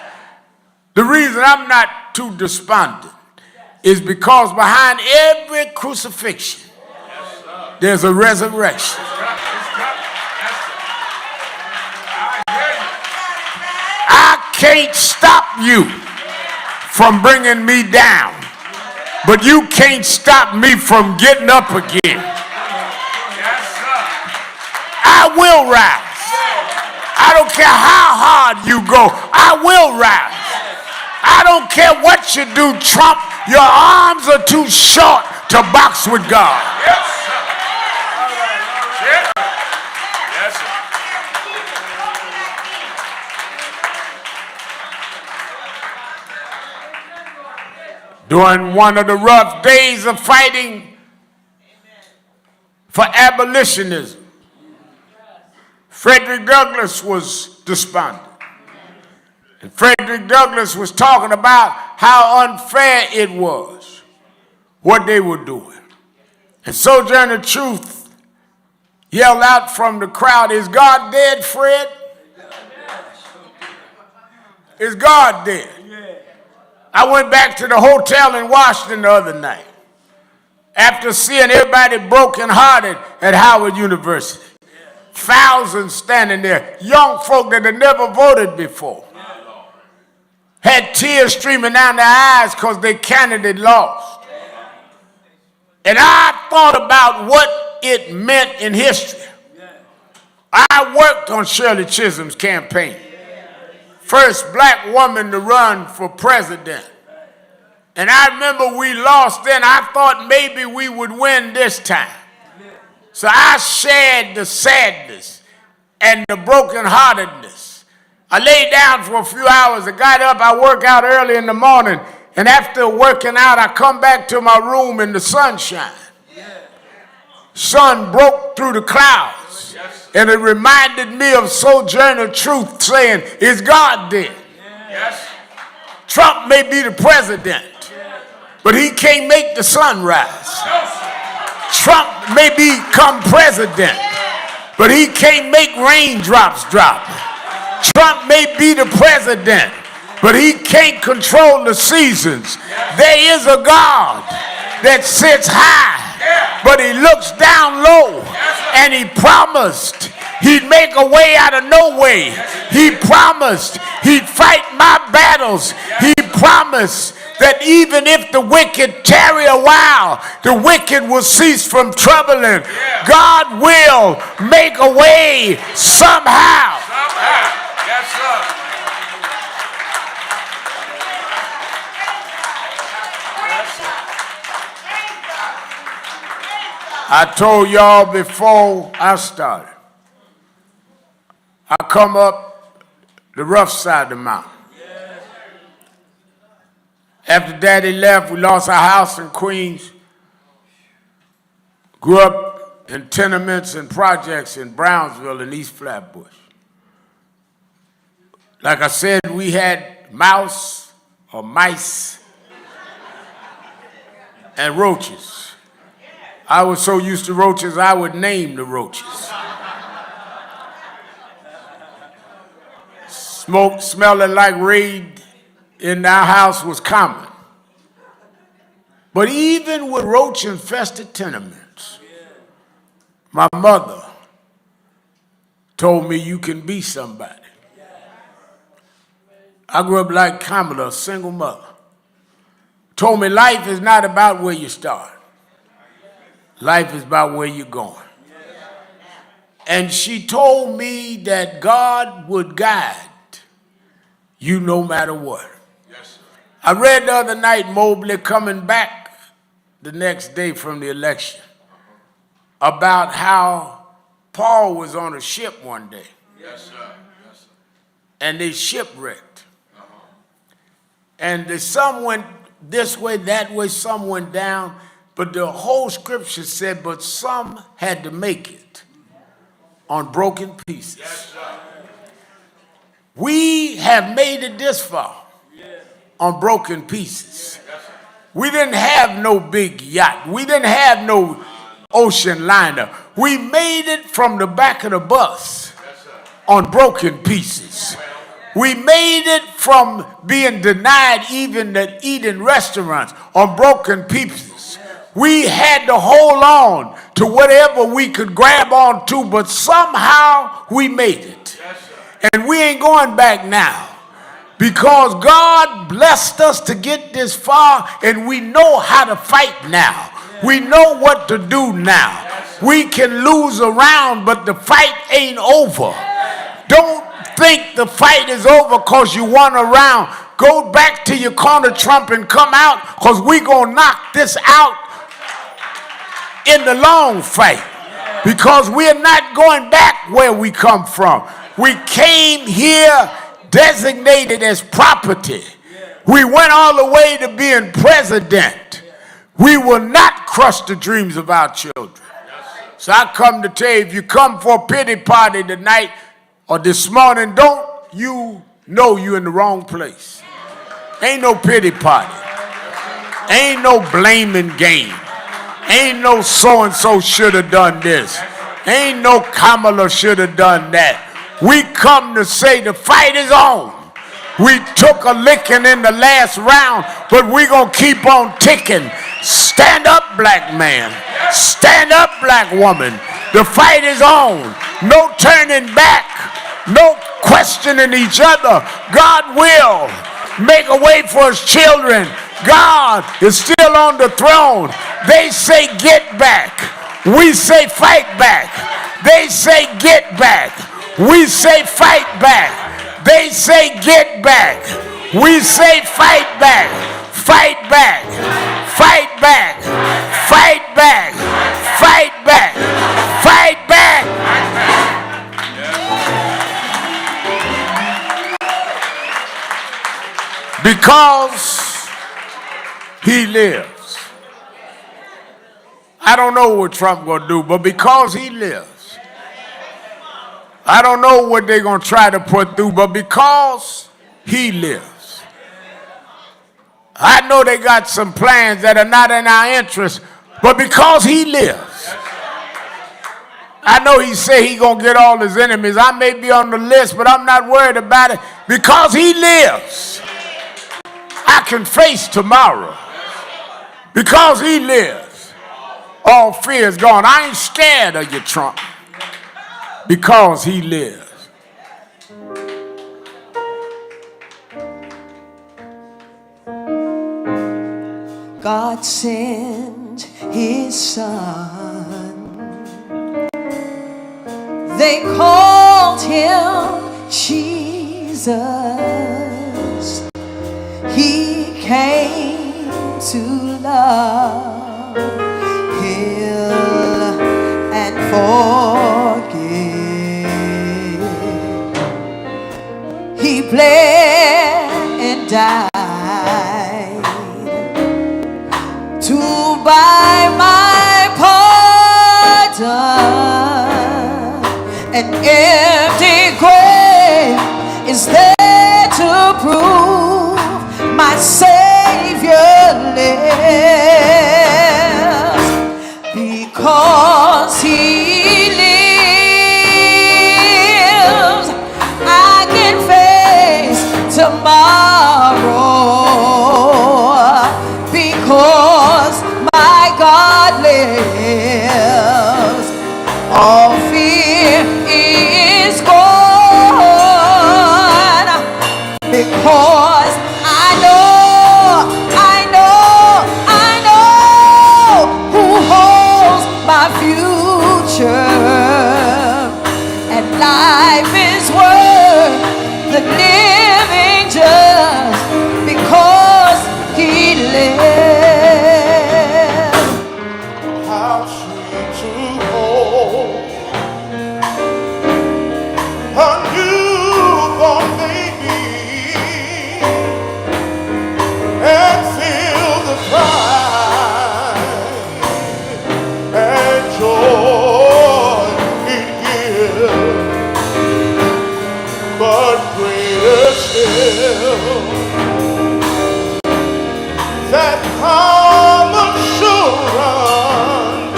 [SPEAKER 16] the reason I'm not too despondent is because behind every crucifixion, there's a resurrection. I can't stop you from bringing me down, but you can't stop me from getting up again. I will rise. I don't care how hard you go. I will rise. I don't care what you do, Trump. Your arms are too short to box with God. During one of the rough days of fighting for abolitionism, Frederick Douglass was despondent. And Frederick Douglass was talking about how unfair it was, what they were doing. And Sojourner Truth yelled out from the crowd, "Is God dead, Fred? Is God dead?" I went back to the hotel in Washington the other night after seeing everybody brokenhearted at Howard University. Thousands standing there, young folk that had never voted before, had tears streaming down their eyes because their candidate lost. And I thought about what it meant in history. I worked on Shirley Chisholm's campaign. First black woman to run for president. And I remember we lost then. I thought maybe we would win this time. So I shared the sadness and the brokenheartedness. I laid down for a few hours. I got up. I work out early in the morning. And after working out, I come back to my room in the sunshine. sun broke through the clouds. And it reminded me of Sojourner Truth saying, is God dead? Trump may be the president, but he can't make the sun rise. Trump may become president, but he can't make raindrops drop. Trump may be the president, but he can't control the seasons. There is a God that sits high, but he looks down low, and he promised he'd make a way out of no way. He promised he'd fight my battles. He promised that even if the wicked tarry a while, the wicked will cease from troubling. God will make a way somehow. Yes, sir. I told y'all before I started, I come up the rough side of the mountain. After Daddy left, we lost our house in Queens. Grew up in tenements and projects in Brownsville and East Flatbush. Like I said, we had mice and roaches. I was so used to roaches, I would name the roaches. Smoke smelling like raid in our house was common. But even with roach-infested tenements, my mother told me you can be somebody. I grew up like Kamala, a single mother. Told me life is not about where you start. Life is about where you're going. And she told me that God would guide you no matter what. I read the other night, Mobley coming back the next day from the election, about how Paul was on a ship one day. Yes, sir. Yes, sir. And they shipwrecked. And the sun went this way, that way, some went down. But the whole scripture said, but some had to make it on broken pieces. Yes, sir. We have made it this far on broken pieces. We didn't have no big yacht. We didn't have no ocean liner. We made it from the back of the bus on broken pieces. We made it from being denied even to eat in restaurants on broken pieces. We had to hold on to whatever we could grab on to, but somehow we made it. And we ain't going back now. Because God blessed us to get this far, and we know how to fight now. We know what to do now. We can lose a round, but the fight ain't over. Don't think the fight is over because you won a round. Go back to your corner, Trump, and come out, because we gonna knock this out in the long fight. Because we are not going back where we come from. We came here designated as property. We went all the way to being president. We will not crush the dreams of our children. So I come to tell you, if you come for a pity party tonight or this morning, don't you know you're in the wrong place. Ain't no pity party. Ain't no blaming game. Ain't no so-and-so should have done this. Ain't no Kamala should have done that. We come to say the fight is on. We took a licking in the last round, but we're going to keep on ticking. Stand up, black man. Stand up, black woman. The fight is on. No turning back. No questioning each other. God will make a way for his children. God is still on the throne. They say get back. We say fight back. They say get back. We say fight back. They say get back. We say fight back. Fight back. Fight back. Fight back. Fight back. Fight back. Because he lives. I don't know what Trump gonna do, but because he lives, I don't know what they're gonna try to put through, but because he lives, I know they got some plans that are not in our interest, but because he lives, I know he said he gonna get all his enemies. I may be on the list, but I'm not worried about it. Because he lives, I can face tomorrow. Because he lives, all fear is gone. I ain't scared of you, Trump. Because he lives.
[SPEAKER 2] God sent his son. They called him Jesus. He came to love, heal, and forgive. He bled and died to buy my pardon. An empty grave is there to prove my Savior lives. Because he lives, I can face tomorrow. Because my God lives, all fear is gone. Because I know who holds my future. And life is worth the living just because he lives.
[SPEAKER 10] How sweet to hold a newborn baby and feel the pride and joy it gives. But greater still, that calm assurance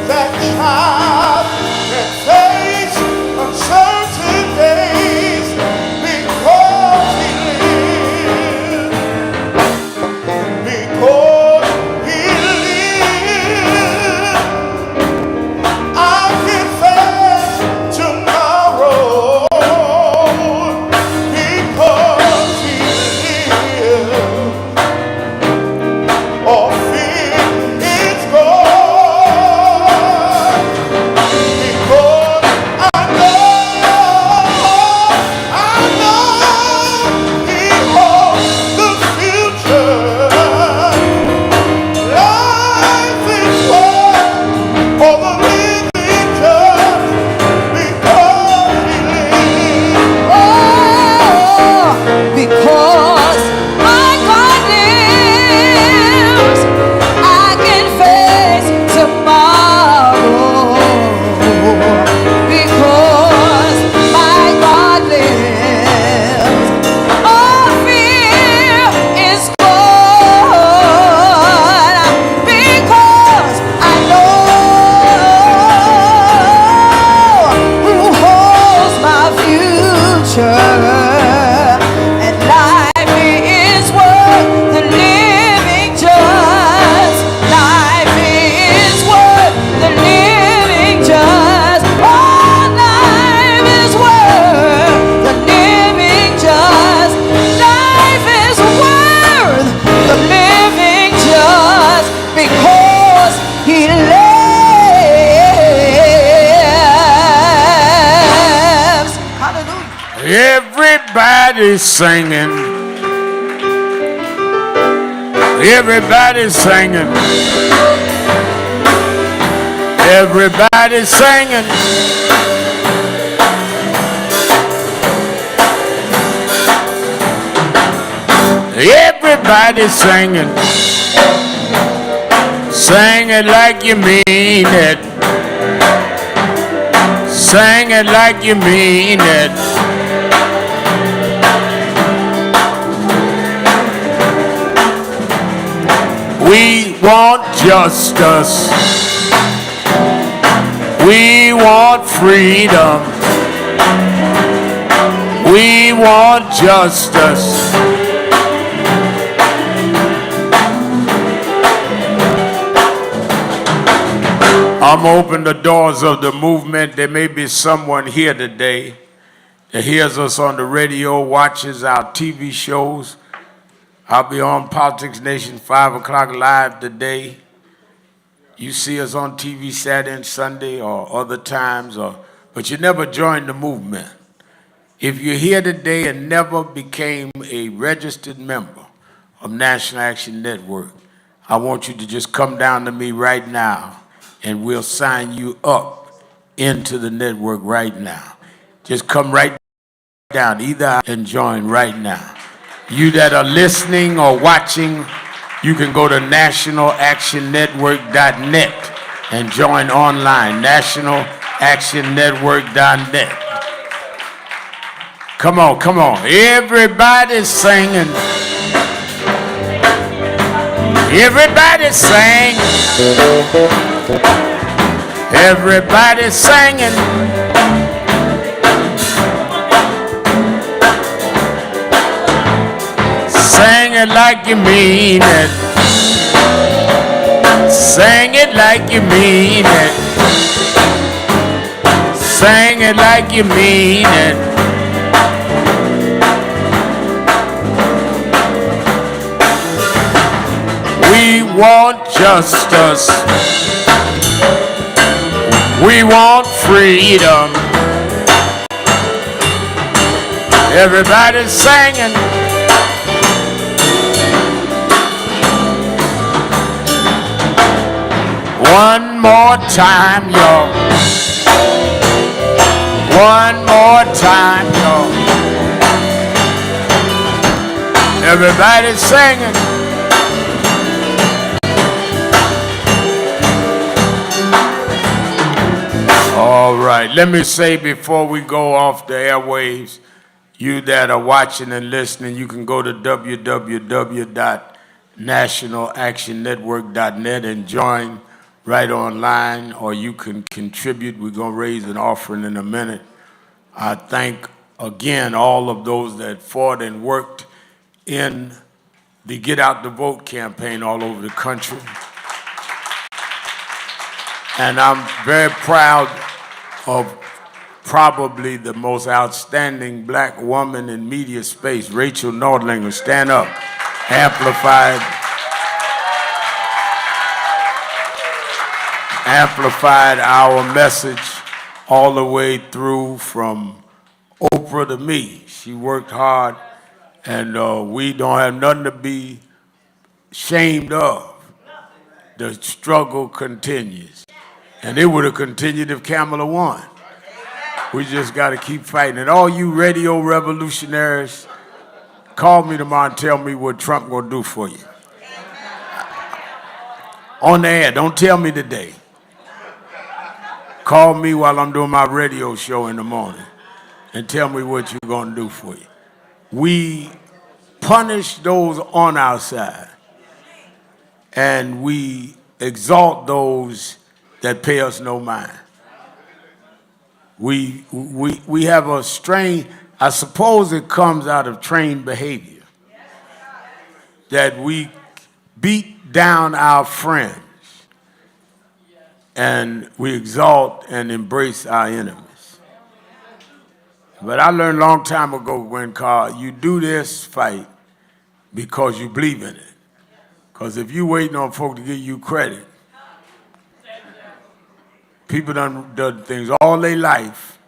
[SPEAKER 10] that child can face uncertain days because he lives. Because he lives, I can face tomorrow. Because he lives, all fear is gone. Because I know he holds the future. Life is worth all the living just because he lives.
[SPEAKER 2] Oh, because my God lives, I can face tomorrow. Because my God lives, all fear is gone. Because I know who holds my future. And life is worth the living just. Life is worth the living just. Oh, life is worth the living just. Life is worth the living just because he lives. Hallelujah.
[SPEAKER 16] Everybody's singing. Everybody's singing. Everybody's singing. Everybody's singing. Sing Sing it like you mean it. Sing it like you mean it. We want justice. We want freedom. We want justice. I'm opening the doors of the movement. There may be someone here today that hears us on the radio, watches our TV shows. I'll be on Politics Nation 5 o'clock live today. You see us on TV Saturday and Sunday or other times, but you never joined the movement. If you're here today and never became a registered member of National Action Network, I want you to just come down to me right now and we'll sign you up into the network right now. Just come right down, either and join right now. You that are listening or watching, you can go to nationalactionnetwork.net and join online, nationalactionnetwork.net. Come on, come on. Everybody's singing. Everybody's singing. Everybody's singing. Sing it like you mean it. Sing it like you mean it. Sing it like you mean it. We want justice. We want freedom. Everybody's singing. One more time, y'all. One more time, y'all. Everybody's singing. All right, let me say before we go off the airwaves, you that are watching and listening, you can go to www.nationalactionnetwork.net and join right online, or you can contribute. We're going to raise an offering in a minute. I thank again all of those that fought and worked in the Get Out the Vote campaign all over the country. And I'm very proud of probably the most outstanding black woman in media space, Rachel Nordlinger. Stand up. Amplified our message all the way through from Oprah to me. She worked hard, and we don't have nothing to be ashamed of. The struggle continues. And it would have continued if Kamala won. We just got to keep fighting. And all you radio revolutionaries, call me tomorrow and tell me what Trump going to do for you. On the air, don't tell me today. Call me while I'm doing my radio show in the morning and tell me what you're going to do for you. We punish those on our side, and we exalt those that pay us no mind. We have a strain, I suppose it comes out of trained behavior, that we beat down our friends and we exalt and embrace our enemies. But I learned a long time ago when you do this fight because you believe in it. Because if you're waiting on folk to give you credit, people done things all their life,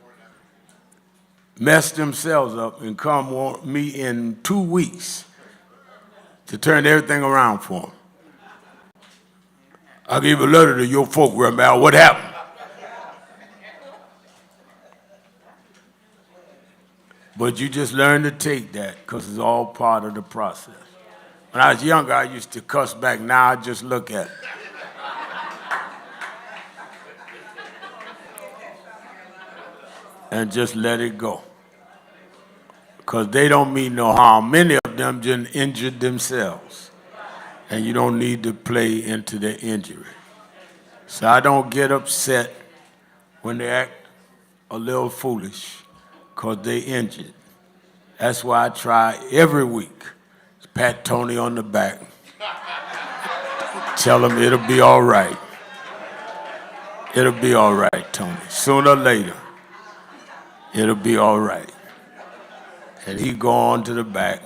[SPEAKER 16] mess themselves up, and come want me in 2 weeks to turn everything around for them. I gave a letter to your folk, Ramel. What happened? But you just learn to take that because it's all part of the process. When I was younger, I used to cuss back. Now I just look at it. and just let it go. Because they don't mean no harm. Many of them just injured themselves. And you don't need to play into their injury. So I don't get upset when they act a little foolish because they injured. That's why I try every week to pat Tony on the back. Tell him it'll be all right. It'll be all right, Tony. Sooner or later, it'll be all right. And he go on to the back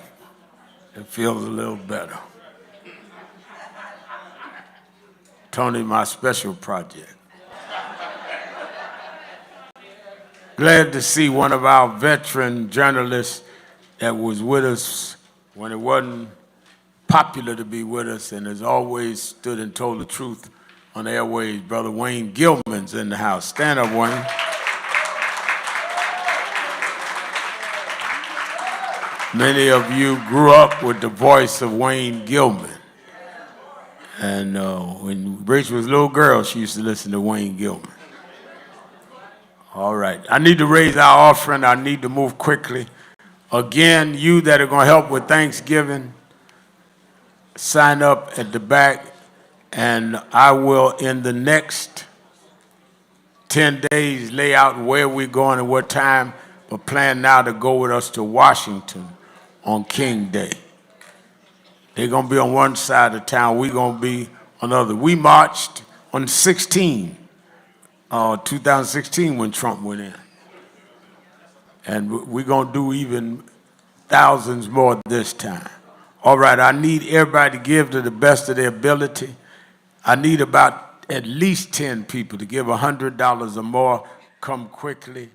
[SPEAKER 16] and feels a little better. Tony, my special project. Glad to see one of our veteran journalists that was with us when it wasn't popular to be with us and has always stood and told the truth on the airways. Brother Wayne Gilman's in the house. Stand up, Wayne. Many of you grew up with the voice of Wayne Gilman. And when Rachel was a little girl, she used to listen to Wayne Gilman. All right. I need to raise our offering. I need to move quickly. Again, you that are going to help with Thanksgiving, sign up at the back. And I will, in the next 10 days, lay out where we're going and what time, but plan now to go with us to Washington on King Day. They're going to be on one side of town. We're going to be on the other. We marched on 2016 when Trump went in. And we're going to do even thousands more this time. All right, I need everybody to give to the best of their ability. I need about at least 10 people to give $100 or more. Come quickly.